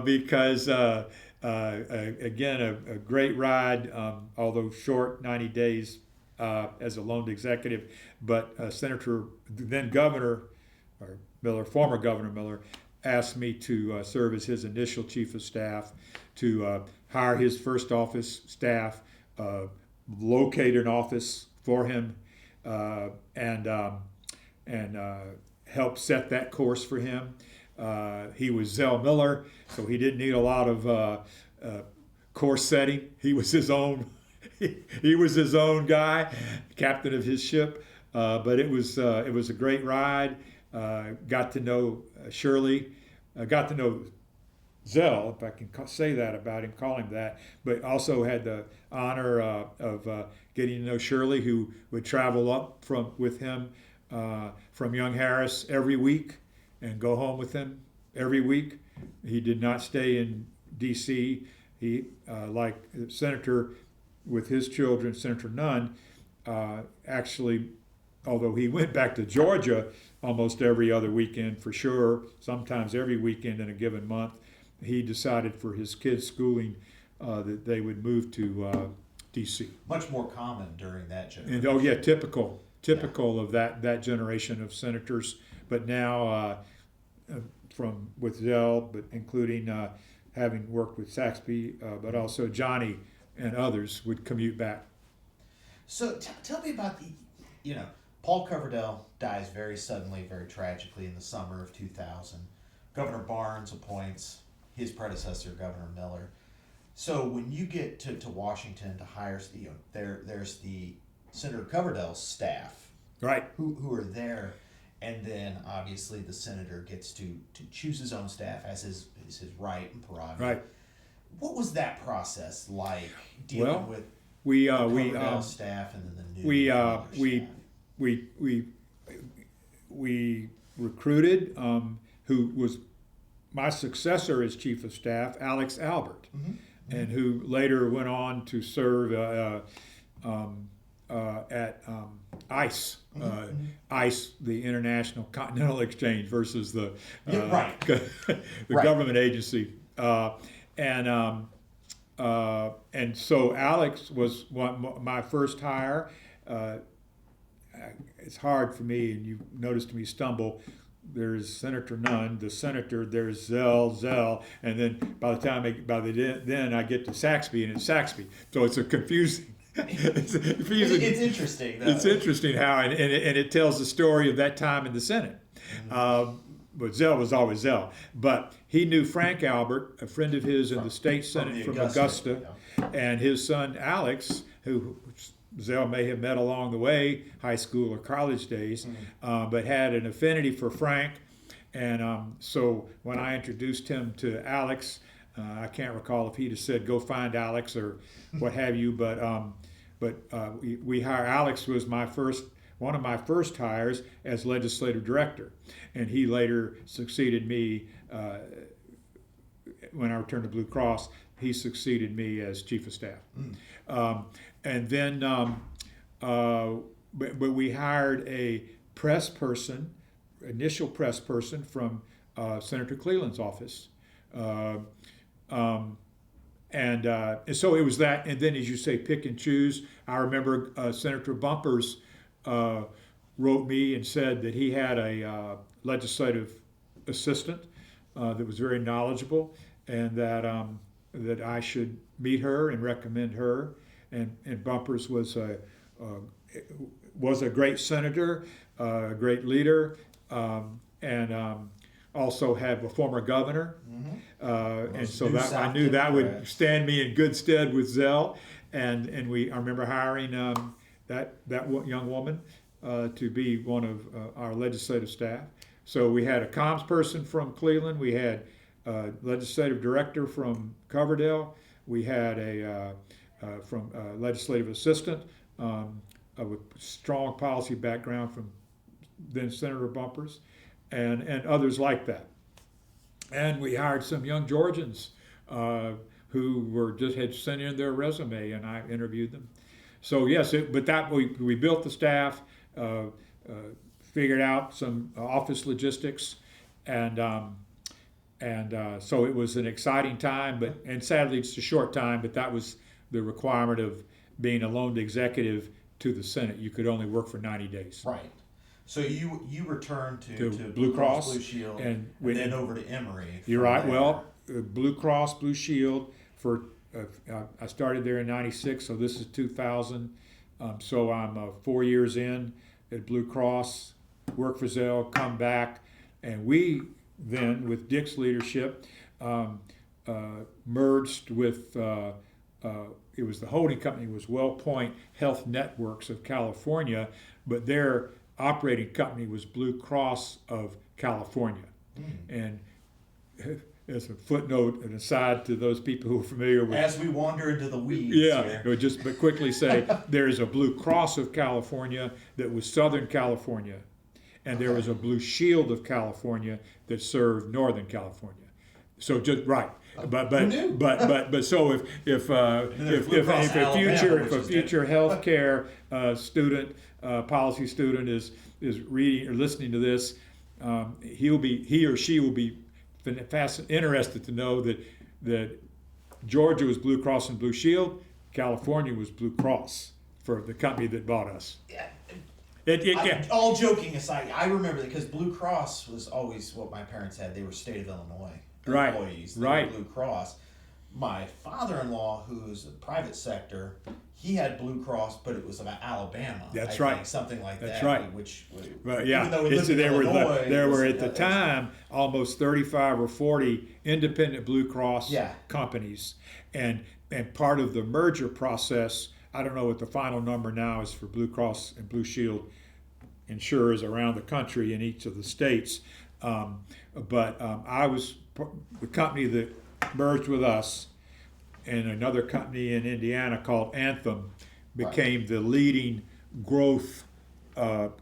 because again, a great ride, although short, 90 days as a loaned executive. But Senator, then Governor or Miller, former Governor Miller, asked me to serve as his initial chief of staff, to hire his first office staff, locate an office for him, and help set that course for him. He was Zell Miller, so he didn't need a lot of course setting. He was his own. He was his own guy, captain of his ship. But it was a great ride. Got to know Shirley. Got to know Zell, if I can say that about him, call him that. But also had the honor of getting to know Shirley, who would travel up with him from Young Harris every week and go home with him every week. He did not stay in D.C. He, like Senator with his children, Senator Nunn, actually, although he went back to Georgia almost every other weekend for sure, sometimes every weekend in a given month, he decided for his kids' schooling that they would move to D.C. Much more common during that generation. And, oh yeah, typical of that generation of senators. But now, with Zell, but including having worked with Saxby, but also Johnny and others would commute back. So tell me about Paul Coverdell dies very suddenly, very tragically in the summer of 2000. Governor Barnes appoints his predecessor, Governor Miller. So when you get to Washington to hire, there's the Senator Coverdell's staff, right, who are there, and then obviously the senator gets to choose his own staff as his right and prerogative. Right. What was that process like dealing with we Coverdell staff and then the new staff? we recruited who was my successor as chief of staff, Alex Albert, and who later went on to serve at ICE, ICE, the International Continental Exchange, versus the government agency, and so Alex was my first hire. It's hard for me, and you've noticed me stumble. There's Senator Nunn, the senator. There's Zell, and then by then I get to Saxby, and it's Saxby. So it's a confusing. It's interesting. Though. It's interesting how, and it tells the story of that time in the Senate. But Zell was always Zell. But he knew Frank Albert, a friend of his in the state Senate from Augusta, and his son Alex, who Zell may have met along the way, high school or college days, but had an affinity for Frank. And so when I introduced him to Alex, I can't recall if he'd have said, go find Alex or what have you, but we hired, Alex was one of my first hires as legislative director. And he later succeeded me, when I returned to Blue Cross, he succeeded me as chief of staff. And then, but we hired a initial press person from Senator Cleland's office. And so it was that, and then as you say, pick and choose. I remember Senator Bumpers wrote me and said that he had a legislative assistant that was very knowledgeable, and that I should meet her and recommend her. And Bumpers was a great senator, a great leader, and also had a former governor. And so that I knew that would stand me in good stead with Zell. And I remember hiring that young woman to be one of our legislative staff. So we had a comms person from Cleveland. We had a legislative director from Coverdale. We had a legislative assistant with strong policy background from then Senator Bumpers, and others like that. And we hired some young Georgians who had sent in their resume, and I interviewed them. So yes, we built the staff, figured out some office logistics, and so it was an exciting time. And sadly, it's a short time. But that was the requirement of being a loaned executive to the Senate. You could only work for 90 days. Right. So you returned to Blue Cross, Blue Shield, and then over to Emory. You're right. There. Well, Blue Cross, Blue Shield. I started there in '96, so this is 2000. So I'm 4 years in at Blue Cross. Work for Zell, come back, and we then, with Dick's leadership, merged with. It was the holding company was WellPoint Health Networks of California, but their operating company was Blue Cross of California. And as a footnote, an aside to those people who are familiar with... As we wander into the weeds here. But quickly say, there's a Blue Cross of California that was Southern California, and there was a Blue Shield of California that served Northern California. So just right. But so if a future healthcare student, policy student is reading or listening to this, he or she will be interested to know that Georgia was Blue Cross and Blue Shield, California was Blue Cross for the company that bought us. Yeah. All joking aside, I remember that because Blue Cross was always what my parents had. They were state of Illinois employees. They were Blue Cross. My father-in-law, who's the private sector, he had Blue Cross, but it was about Alabama. That's I right. think, something like That's that. right. Which, but yeah, even though we lived in Illinois, there were at the time almost 35 or 40 independent Blue Cross companies, and part of the merger process. I don't know what the final number now is for Blue Cross and Blue Shield insurers around the country in each of the states, but I was the company that merged with us, and another company in Indiana called Anthem became the leading growth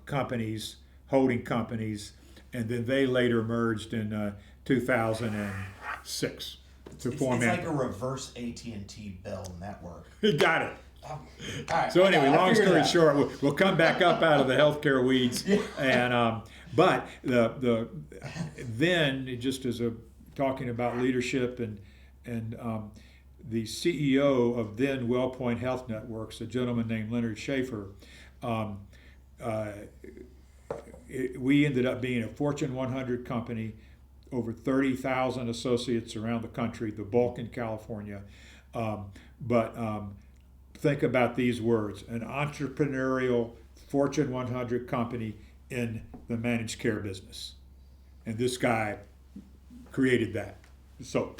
companies, holding companies, and then they later merged in 2006 to form Anthem. It's like a reverse AT&T Bell network. You got it. Right, so anyway, long story short, we'll come back up out of the healthcare weeds, and but then just as talking about leadership and the CEO of then WellPoint Health Networks, a gentleman named Leonard Schaefer, we ended up being a Fortune 100 company, over 30,000 associates around the country, the bulk in California, but think about these words: an entrepreneurial Fortune 100 company in the managed care business. And this guy created that. So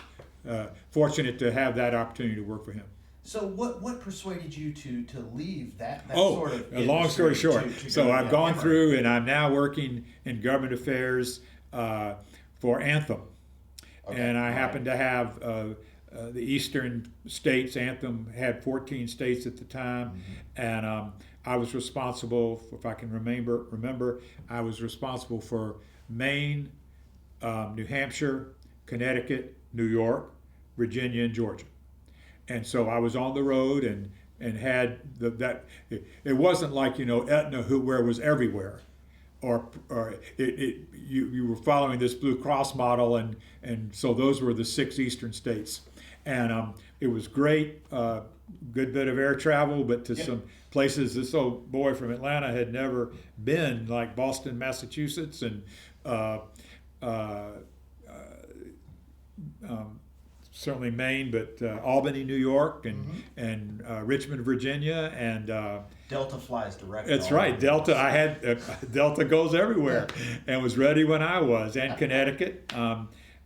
fortunate to have that opportunity to work for him. So what persuaded you to leave that sort of industry? Long story short. So I've gone Emory. through, and I'm now working in government affairs for Anthem. Okay. And I happen to have the eastern states. Anthem had 14 states at the time, and I was responsible, if I can remember, I was responsible for Maine, New Hampshire, Connecticut, New York, Virginia, and Georgia. And so I was on the road and had that. It wasn't like Aetna, where it was everywhere. you were following this Blue Cross model, and so those were the 6 eastern states, and it was great, good bit of air travel, but to some places this old boy from Atlanta had never been, like Boston, Massachusetts, and certainly Maine, but Albany, New York, and Richmond, Virginia, and Delta flies direct. that's right. Delta. I had Delta goes everywhere, and was ready when I was, and Connecticut.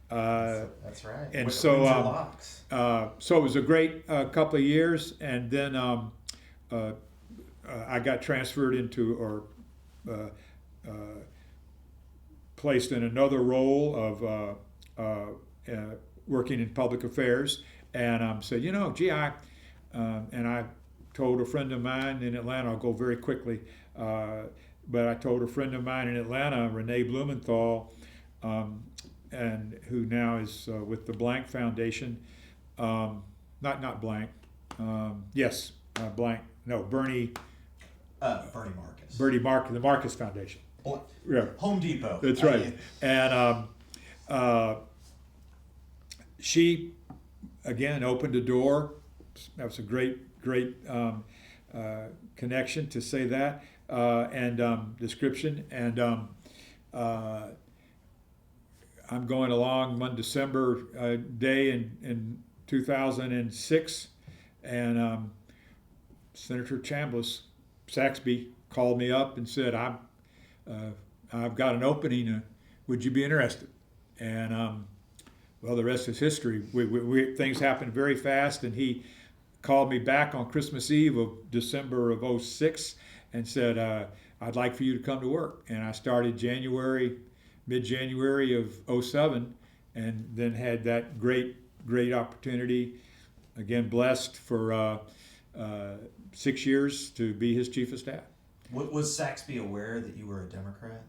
That's right. And Windsor so, locks. so it was a great couple of years, and then I got transferred into or placed in another role of working in public affairs, and said, gee, and I told a friend of mine in Atlanta, I'll go very quickly, but I told a friend of mine in Atlanta, Renee Blumenthal, and who now is with the Blank Foundation, not Blank, yes, Blank, no, Bernie Marcus. The Marcus Foundation. Yeah. Home Depot. That's right. And she, again, opened a door. That was a great connection, to say that, and description. And I'm going along one December day in 2006, and Senator Chambliss Saxby called me up and said, I've got an opening. Would you be interested? And well, the rest is history. Things happened very fast, and he called me back on Christmas Eve of December of 06 and said, I'd like for you to come to work. And I started mid-January of 07, and then had that great opportunity, again blessed for 6 years to be his chief of staff. Was Saxby aware that you were a Democrat?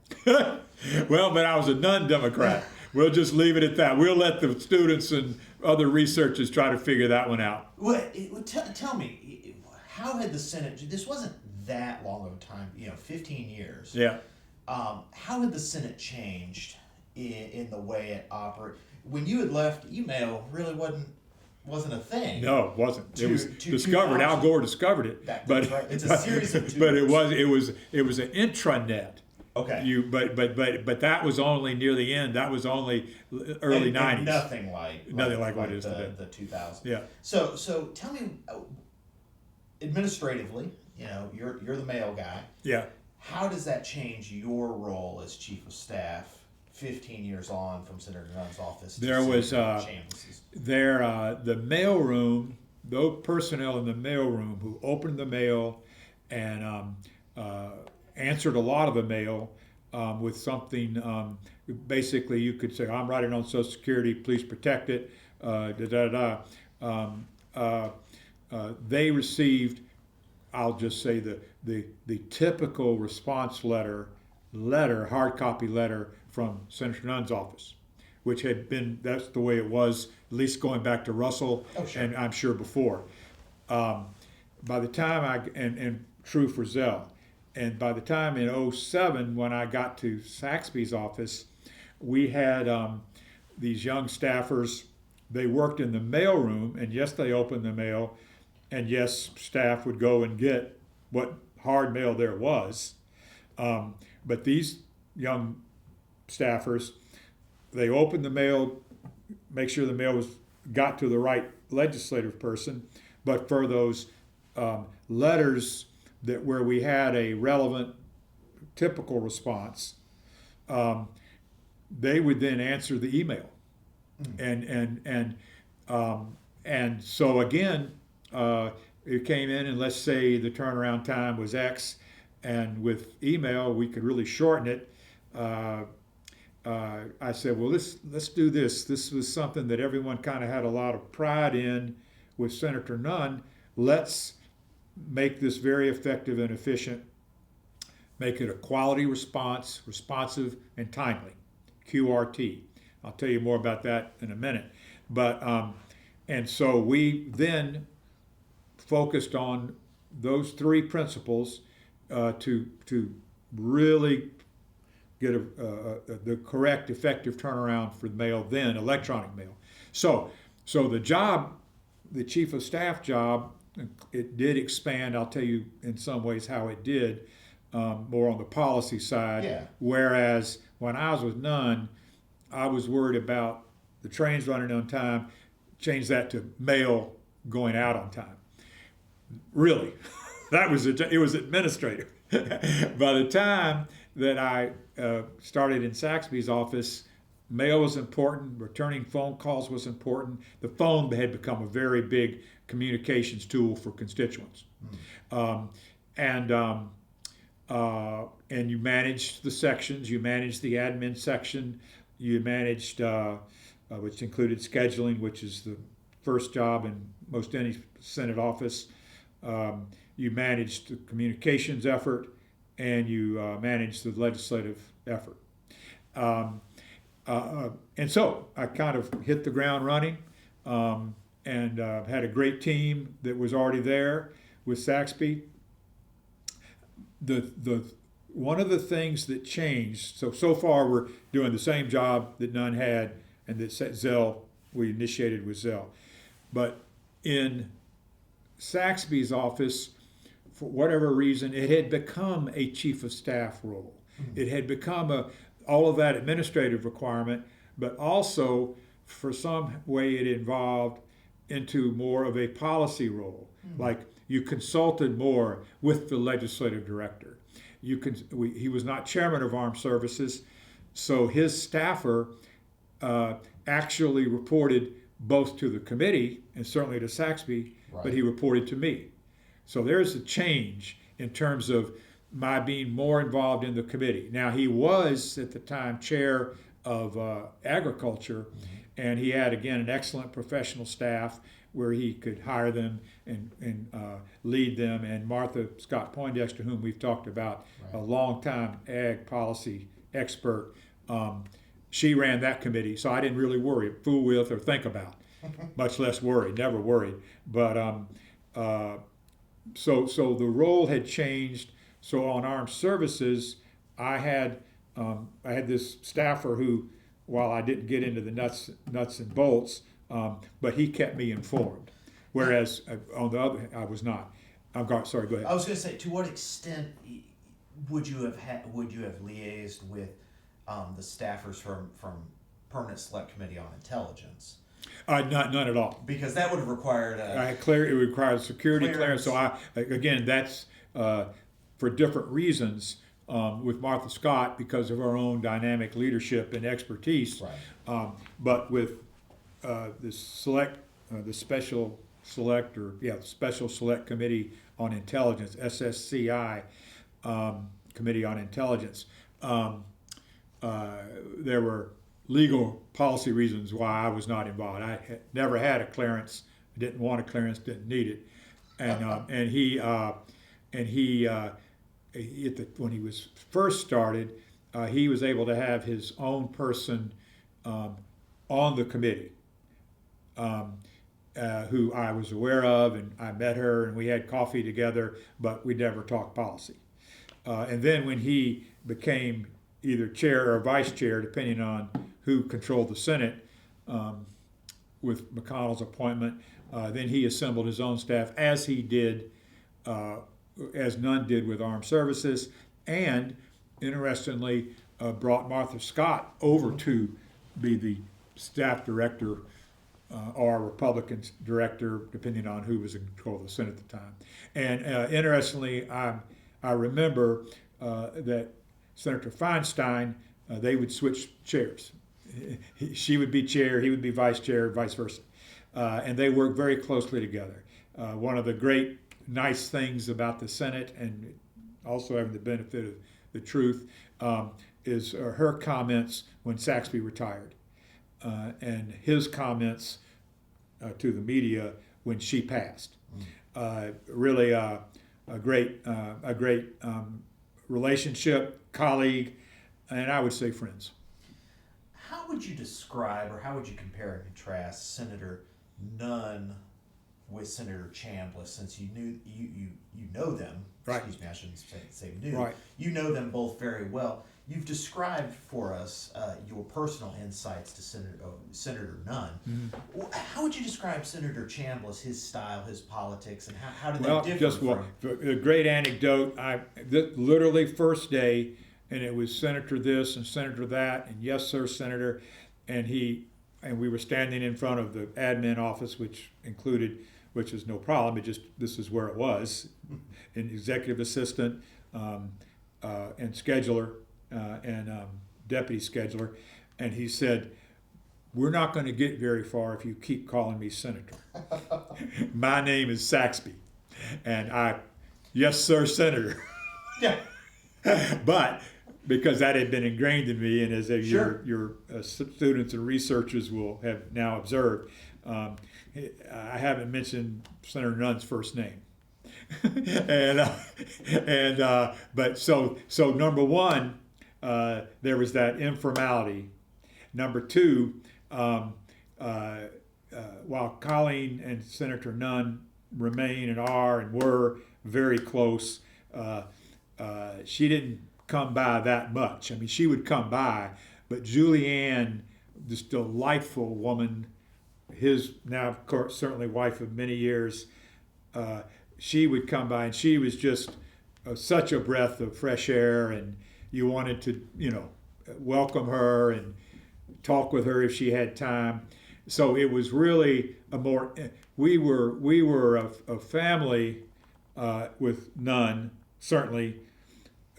Well, but I was a non-Democrat. We'll just leave it at that. We'll let the students and other researchers try to figure that one out. Well, tell me, how had the Senate, this wasn't that long of a time, 15 years. Yeah. How had the Senate changed in the way it operated? When you had left, email really wasn't a thing. No, it wasn't. It was discovered. Al Gore discovered it. That's right. It's a series of but it was an intranet. Okay. But that was only near the end. That was only early '90s. And nothing like what it is today. The 2000s. Yeah. So tell me, administratively, you're the mail guy. Yeah. How does that change your role as chief of staff 15 years on from Senator Nunn's office? There was the mailroom, those personnel in the mailroom who opened the mail and answered a lot of the mail with something. Basically, you could say, "I'm writing on Social Security. Please protect it." They received, I'll just say, the typical response letter, hard copy letter from Senator Nunn's office, which had been, that's the way it was, at least going back to Russell, and I'm sure before. By the time and true for Zell, and by the time in 07, when I got to Saxby's office, we had these young staffers. They worked in the mailroom, and yes, they opened the mail, and yes, staff would go and get what hard mail there was. But these young staffers, they opened the mail, make sure the mail got to the right legislative person, but for those letters where we had a relevant, typical response, they would then answer the email, and so again, it came in, and let's say the turnaround time was X, and with email we could really shorten it. I said, well, let's do this. This was something that everyone kind of had a lot of pride in with Senator Nunn. Let's make this very effective and efficient. Make it a quality response, responsive and timely, QRT. I'll tell you more about that in a minute. But and so we then focused on those three principles to really get the correct effective turnaround for the mail, then electronic mail. So the job, the chief of staff job, it did expand. I'll tell you in some ways how it did, more on the policy side. Yeah. Whereas when I was with Nunn, I was worried about the trains running on time. Change that to mail going out on time. Really, it was administrative. By the time that I started in Saxby's office, mail was important, returning phone calls was important. The phone had become a very big communications tool for constituents. And you managed the sections, you managed the admin section, you managed, which included scheduling, which is the first job in most any Senate office. You managed the communications effort, and you managed the legislative effort. And so I kind of hit the ground running, and had a great team that was already there with Saxby. One of the things that changed, so far we're doing the same job that Nunn had and that Zell, we initiated with Zell. But in Saxby's office, for whatever reason, it had become a chief of staff role. It had become all of that administrative requirement, but also for some way it evolved into more of a policy role. Like you consulted more with the legislative director. He was not chairman of Armed Services, so his staffer actually reported both to the committee and certainly to Saxby, Right. but he reported to me. So there's a change in terms of my being more involved in the committee. Now, he was at the time chair of agriculture, and he had, again, an excellent professional staff where he could hire them and lead them. And Martha Scott Poindexter, whom we've talked about, Right. a long-time ag policy expert, she ran that committee, so I didn't really fool with or think about, much less worry, never worried. But so the role had changed. So on Armed Services, I had this staffer who, while I didn't get into the nuts and bolts, but he kept me informed. Whereas on the other, I was not. Sorry, go ahead. I was going to say, to what extent would you have liaised with the staffers from Permanent Select Committee on Intelligence? None at all. Because that would have required It required security clearance. Clearance. So again, that's for different reasons. With Martha Scott, because of her own dynamic leadership and expertise, Right. But with the Special Select Committee on Intelligence, SSCI, Committee on Intelligence, there were legal policy reasons why I was not involved. I never had a clearance, didn't want a clearance, didn't need it, and he when he was first started, he was able to have his own person on the committee, who I was aware of, and I met her, and we had coffee together, but we never talked policy. And then when he became either chair or vice chair, depending on who controlled the Senate, with McConnell's appointment, then he assembled his own staff, as he did, as Nunn did with Armed Services, and interestingly, brought Martha Scott over to be the staff director or Republican director, depending on who was in control of the Senate at the time. And interestingly, I remember that Senator Feinstein, they would switch chairs. She would be chair, he would be vice chair, vice versa. And they worked very closely together. One of the great nice things about the Senate, and also having the benefit of the truth, is her comments when Saxby retired, and his comments to the media when she passed. Really a great relationship, colleague, and I would say friends. How would you describe, or how would you compare and contrast Senator Nunn with Senator Chambliss, since you know them? Right. Excuse me, I shouldn't say knew. Right. You know them both very well. You've described for us your personal insights to Senator Nunn. How would you describe Senator Chambliss, his style, his politics, and how did they differ from? A great anecdote. Literally first day, and it was Senator this and Senator that, and yes, sir, Senator, and we were standing in front of the admin office, which is no problem. This is where it was, an executive assistant and scheduler and deputy scheduler, and he said, "We're not going to get very far if you keep calling me Senator. My name is Saxby," and yes, sir, Senator. Yeah. But because that had been ingrained in me, and as Sure. your students and researchers will have now observed, I haven't mentioned Senator Nunn's first name. But so number one, there was that informality. Number two, while Colleen and Senator Nunn remain and are and were very close, she didn't come by that much. I mean, she would come by, but Julianne, this delightful woman, his now of course certainly wife of many years, she would come by, and she was just such a breath of fresh air, and you wanted to welcome her and talk with her if she had time. So it was really we were a family with Nunn, certainly,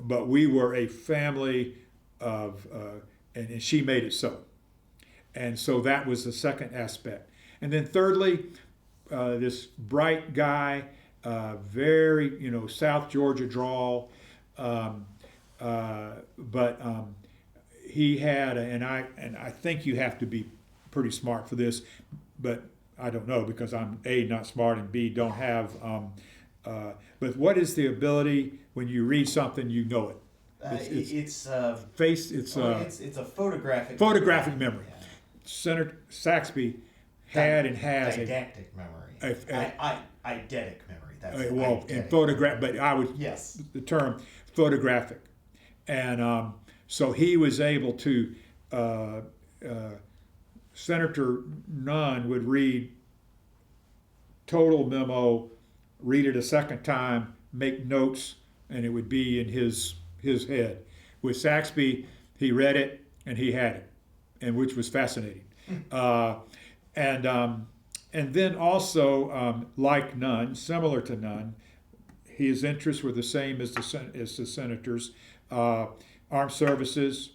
but we were a family of and she made it so. And so that was the second aspect. And then thirdly, this bright guy, very South Georgia drawl, but he had and I think you have to be pretty smart for this, but I don't know, because I'm A, not smart, and B, don't have but what is the ability when you read something, you know it? It's a photographic memory. Yeah. Senator Saxby had and has didactic memory. Eidetic memory. That's and photograph. But I would the term photographic, and so he was able to. Senator Nunn would read total memo, read it a second time, make notes, and it would be in his head. With Saxby, he read it and he had it, and which was fascinating. And then also, like Nunn, similar to Nunn, his interests were the same as the senators. Armed services.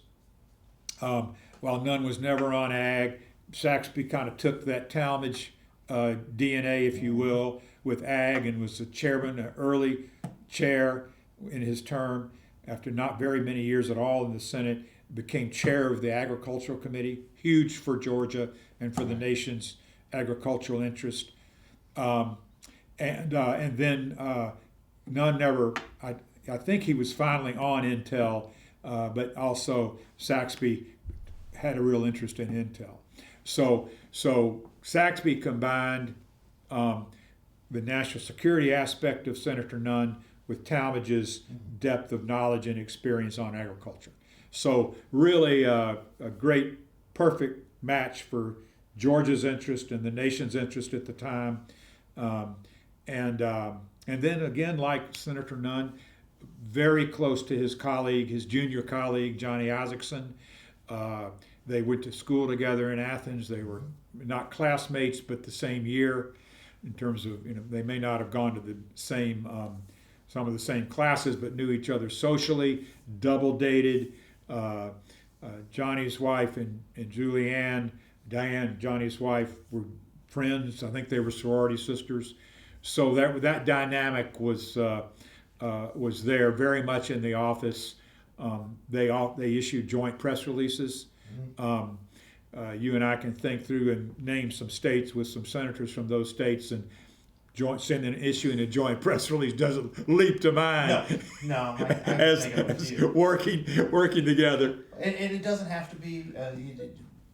While Nunn was never on ag, Saxby kind of took that Talmadge DNA, if you will, with ag, and was the chairman, an early chair in his term. After not very many years at all in the Senate, became chair of the Agricultural Committee, huge for Georgia and for the nation's agricultural interest. And then Nunn never, I think he was finally on Intel, but also Saxby had a real interest in Intel. So Saxby combined the national security aspect of Senator Nunn with Talmadge's depth of knowledge and experience on agriculture. So really a great, perfect match for Georgia's interest and the nation's interest at the time. And then again, like Senator Nunn, very close to his junior colleague, Johnny Isaacson. They went to school together in Athens. They were not classmates, but the same year in terms of, they may not have gone to the same, some of the same classes, but knew each other socially, double dated. Johnny's wife and Julianne, Diane, Johnny's wife, were friends. I think they were sorority sisters. So that dynamic was there very much in the office. They issued joint press releases. You and I can think through and name some states with some senators from those states, and issuing a joint press release doesn't leap to mind. No, as working together. And it doesn't have to be.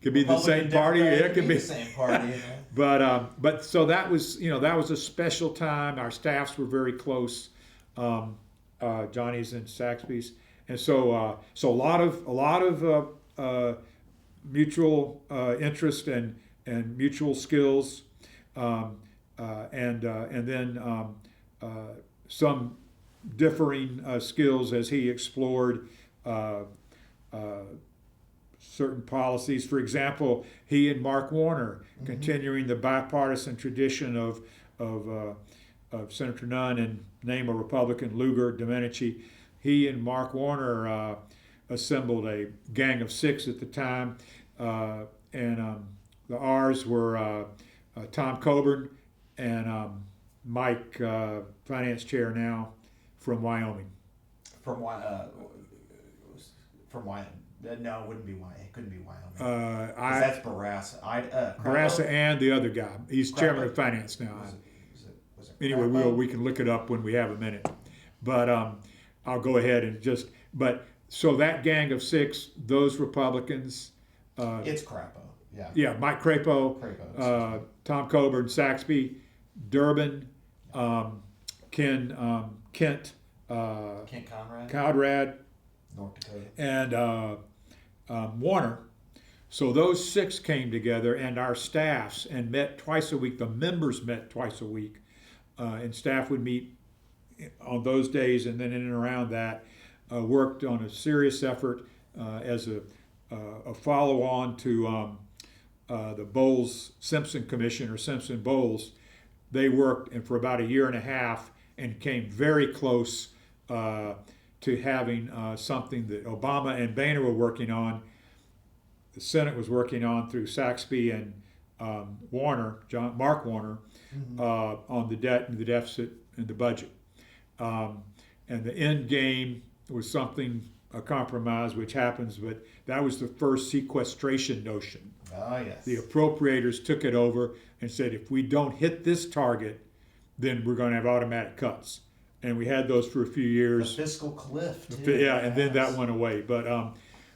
Could be the same party. It could be the same party. But so that was a special time. Our staffs were very close, Johnny's and Saxby's, And so a lot of mutual interest and mutual skills, and then some differing skills as he explored certain policies. For example, he and Mark Warner, continuing the bipartisan tradition of Senator Nunn and name a Republican, Lugar, Domenici, he and Mark Warner assembled a gang of 6 at the time, and the R's were Tom Coburn and Mike, finance chair now, from Wyoming. From Wyoming. No, it wouldn't be Wyoming. It couldn't be Wyoming. That's Barassa. Barassa and the other guy. He's chairman of finance now. Was it Anyway, Crapo? we can look it up when we have a minute. But I'll go ahead and just. But so that gang of 6, those Republicans. It's Crapo. Yeah. Yeah, Mike Crapo, Tom Coburn, Saxby, Durbin, Kent Conrad, North Dakota, and Warner. So those 6 came together, and our staffs, and met twice a week. The members met twice a week, and staff would meet on those days, and then in and around that, worked on a serious effort as a follow-on to the Bowles-Simpson Commission, or Simpson-Bowles. They worked and for about a year and a half and came very close to having something that Obama and Boehner were working on. The Senate was working on through Saxby and Warner, Mark Warner, on the debt and the deficit and the budget. And the end game was something, a compromise, which happens, but that was the first sequestration notion. Oh, yes. The appropriators took it over and said, if we don't hit this target, then we're going to have automatic cuts. And we had those for a few years. The fiscal cliff, too. Yeah, and then that went away. But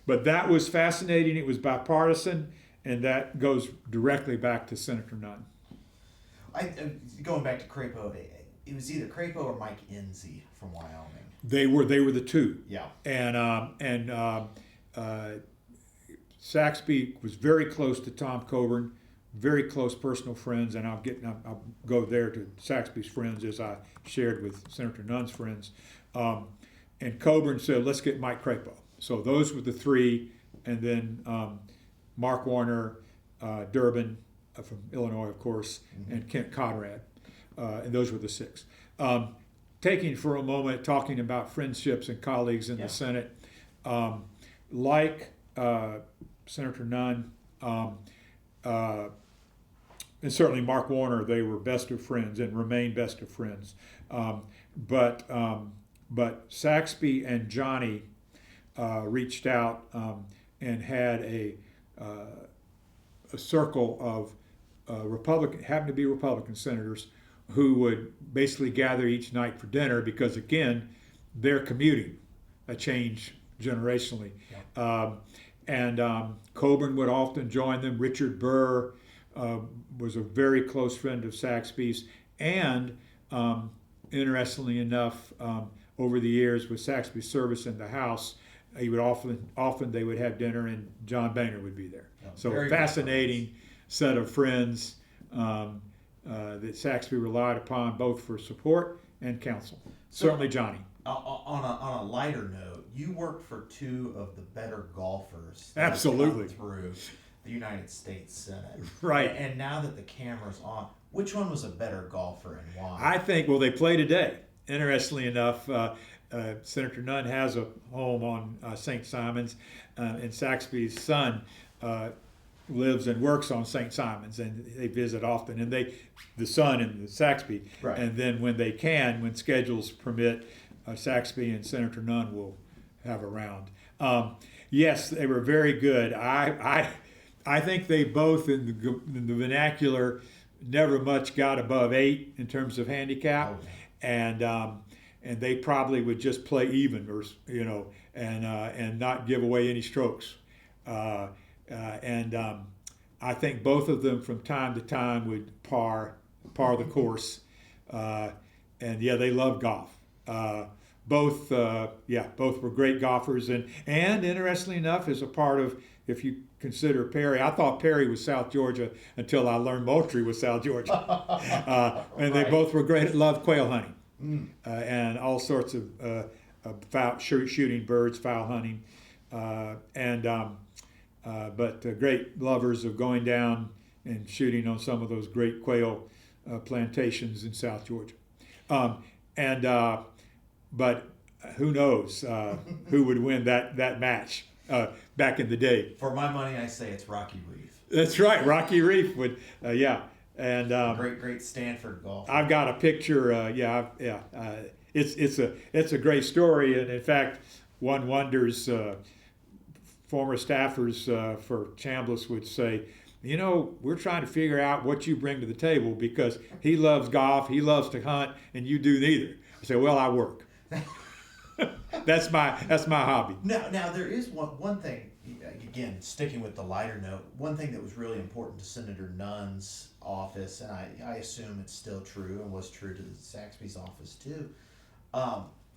that was fascinating. It was bipartisan, and that goes directly back to Senator Nunn. Going back to Crapo, it was either Crapo or Mike Enzi from Wyoming. They were the two. Yeah. And Saxby was very close to Tom Coburn, very close personal friends, and I'll go there to Saxby's friends as I shared with Senator Nunn's friends. And Coburn said, let's get Mike Crapo. So those were the 3, and then Mark Warner, Durbin from Illinois, of course, and Kent Conrad, and those were the 6. Taking for a moment, talking about friendships and colleagues in the Senate, like Senator Nunn, and certainly Mark Warner, they were best of friends and remain best of friends. But Saxby and Johnny reached out and had a circle of happened to be Republican senators who would basically gather each night for dinner because, again, they're commuting, a change generationally. And Coburn would often join them. Richard Burr was a very close friend of Saxby's. And interestingly enough, over the years with Saxby's service in the House, he would often they would have dinner and John Boehner would be there. So a fascinating set of friends that Saxby relied upon both for support and counsel. Certainly Johnny. On a lighter note, you worked for 2 of the better golfers Absolutely through the United States Senate. Right. And now that the camera's on, which one was a better golfer and why? I think, well, they play today. Interestingly enough, Senator Nunn has a home on St. Simon's, and Saxby's son lives and works on St. Simon's, and they visit often. And the son and the Saxby, right. And then when schedules permit, Saxby and Senator Nunn will have a round. Yes, they were very good. I think they both, in the vernacular, never much got above 8 in terms of handicap, and they probably would just play even, or and not give away any strokes. And I think both of them from time to time would par the course. And yeah, they love golf. both both were great golfers, and interestingly enough, as a part of, if you consider Perry, I thought Perry was South Georgia until I learned Moultrie was South Georgia, and they both were great at love quail hunting and all sorts of shooting birds, fowl hunting, but great lovers of going down and shooting on some of those great quail plantations in South Georgia. But who knows who would win that match back in the day? For my money, I say it's Rocky Reef. That's right, Rocky Reef would, and great Stanford golf. I've got a picture. It's a great story, and in fact, one wonders. Former staffers for Chambliss would say, we're trying to figure out what you bring to the table, because he loves golf, he loves to hunt, and you do neither. I say, well, I work. That's my hobby. Now there is one thing, again, sticking with the lighter note, one thing that was really important to Senator Nunn's office, and I assume it's still true and was true to Saxby's office too,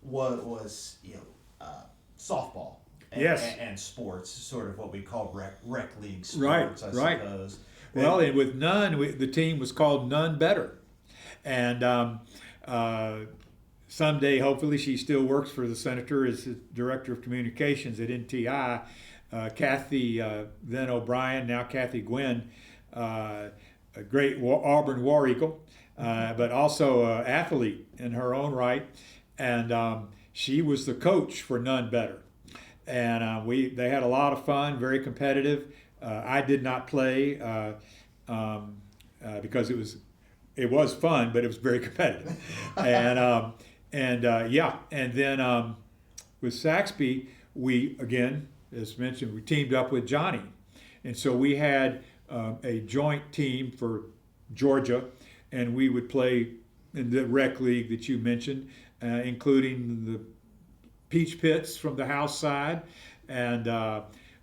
was softball. And sports, sort of what we call rec league sports, I suppose. Well, and with Nunn, the team was called Nunn Better. And someday, hopefully, she still works for the senator as the director of communications at NTI. Kathy, then O'Brien, now Kathy Gwynn, a great Auburn War Eagle, but also an athlete in her own right. And she was the coach for Nunn Better. And they had a lot of fun, very competitive. I did not play because it was fun, but it was very competitive. And then with Saxby, we again, as mentioned, we teamed up with Johnny, and so we had a joint team for Georgia, and we would play in the rec league that you mentioned, including the Peach Pits from the house side, and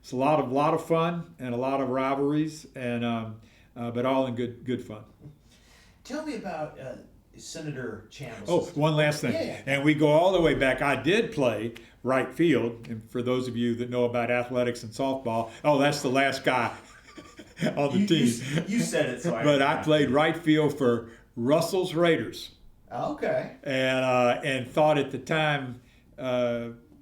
it's a lot of fun and a lot of rivalries, and but all in good fun. Tell me about Senator Chambliss. Oh, one last thing, and we go all the way back. I did play right field, and for those of you that know about athletics and softball, that's the last guy on the team. You said it, so but I played right field for Russell's Raiders. Okay. And thought at the time.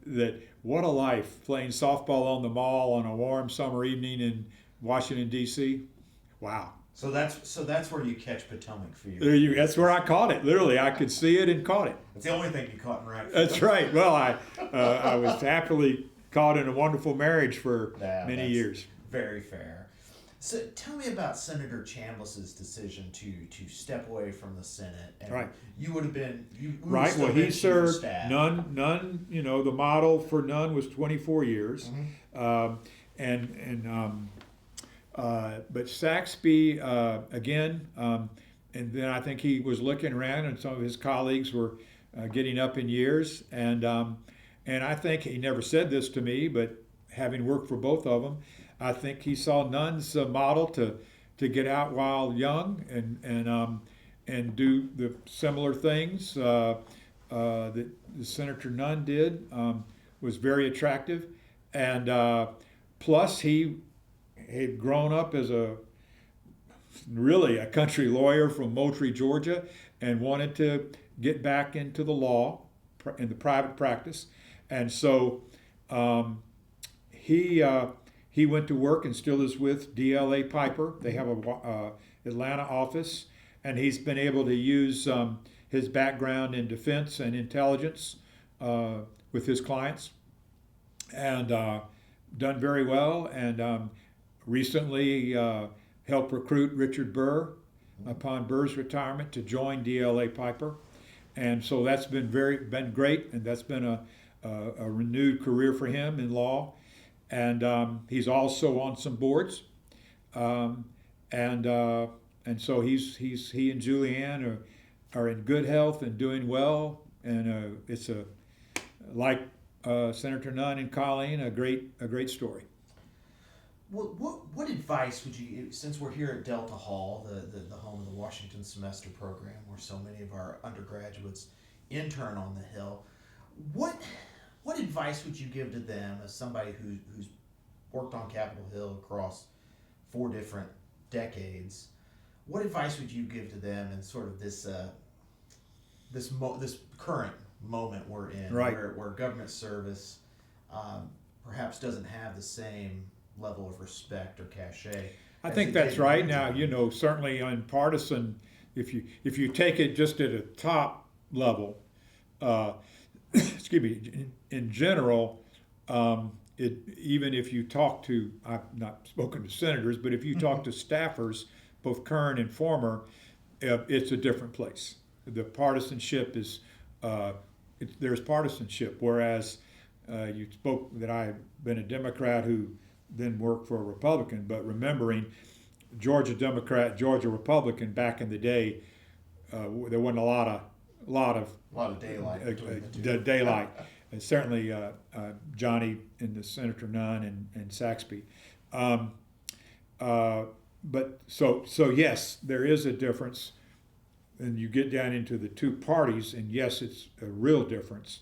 That what a life playing softball on the mall on a warm summer evening in Washington D.C. Wow. So that's where you catch Potomac Fever. That's where I caught it. Literally, I could see it and caught it. It's the only thing you caught in right field. That's right. Well, I was happily caught in a wonderful marriage for many years. Very fair. So tell me about Senator Chambliss's decision to step away from the Senate. And right. You would have been right. Well, he served Nunn. The model for Nunn was 24 years, but Saxby again, and then I think he was looking around, and some of his colleagues were getting up in years, and I think he never said this to me, but having worked for both of them, I think he saw Nunn's model to get out while young and do the similar things that Senator Nunn did, was very attractive, and plus he had grown up as a country lawyer from Moultrie, Georgia, and wanted to get back into the law, in the private practice, and so he went to work and still is with DLA Piper. They have a Atlanta office, and he's been able to use his background in defense and intelligence with his clients, and done very well. And recently helped recruit Richard Burr upon Burr's retirement to join DLA Piper, and so that's been great, and that's been a renewed career for him in law. And he's also on some boards, and so he and Julianne are in good health and doing well, and it's like Senator Nunn and Colleen, a great story. What advice would you, since we're here at Delta Hall, the home of the Washington Semester Program, where so many of our undergraduates intern on the Hill, What advice would you give to them as somebody who's worked on Capitol Hill across 4 different decades? What advice would you give to them in sort of this this current moment we're in, Right. where government service perhaps doesn't have the same level of respect or cachet? I as think it that's did right. in Now, time? certainly on partisan, if you take it just at a top level, excuse me, in general, even if you talk to, I've not spoken to senators, but if you talk to staffers, both current and former, it's a different place. The partisanship is, there's partisanship, whereas you spoke that I had been a Democrat who then worked for a Republican, but remembering Georgia Democrat, Georgia Republican back in the day, there wasn't a lot of Daylight between the two. daylight. And certainly Johnny and the Senator Nunn and Saxby. But so yes, there is a difference. And you get down into the two parties, and yes, it's a real difference.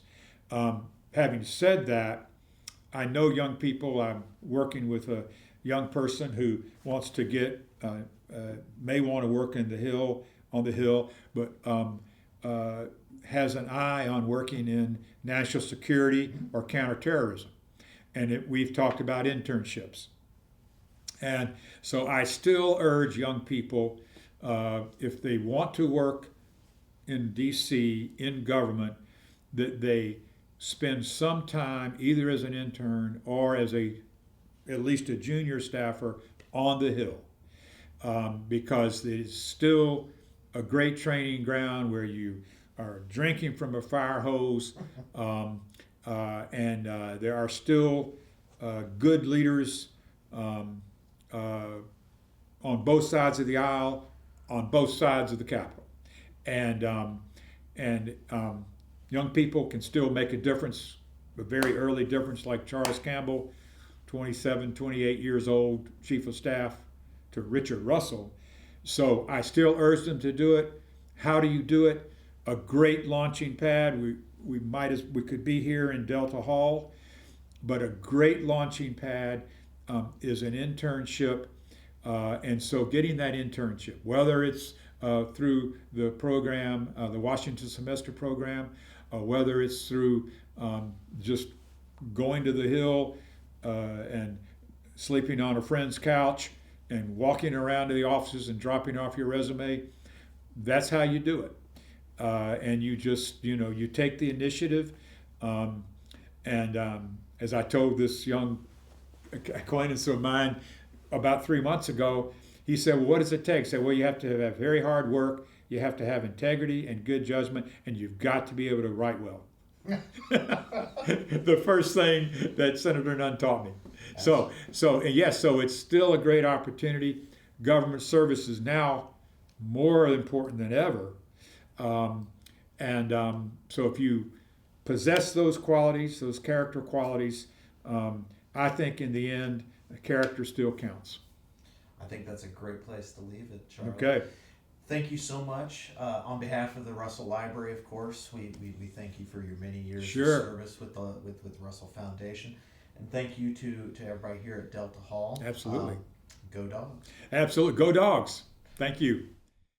Having said that, I know young people. I'm working with a young person who wants to get, may want to work on the Hill, but has an eye on working in national security or counterterrorism. And we've talked about internships. And so I still urge young people, if they want to work in DC, in government, that they spend some time either as an intern or as at least a junior staffer on the Hill, because it is still a great training ground where you are drinking from a fire hose, and there are still good leaders on both sides of the aisle, on both sides of the Capitol, and young people can still make a difference, a very early difference, like Charles Campbell, 27, 28 years old, chief of staff to Richard Russell. So I still urge them to do it. How do you do it? A great launching pad. We could be here in Delta Hall, but a great launching pad is an internship, and so getting that internship, whether it's through the program, the Washington Semester Program, whether it's through just going to the Hill and sleeping on a friend's couch and walking around to the offices and dropping off your resume, that's how you do it. And you just, you take the initiative. And as I told this young acquaintance of mine about 3 months ago, he said, well, what does it take? I said, well, you have to have very hard work, you have to have integrity and good judgment, and you've got to be able to write well. The first thing that Senator Nunn taught me. So it's still a great opportunity. Government service is now more important than ever. So if you possess those qualities, those character qualities, I think in the end, character still counts. I think that's a great place to leave it, Charlie. Okay. Thank you so much. On behalf of the Russell Library, of course, we thank you for your many years of service with the Russell Foundation. And thank you to everybody here at Delta Hall. Absolutely. Go Dogs. Absolutely. Go Dogs. Thank you.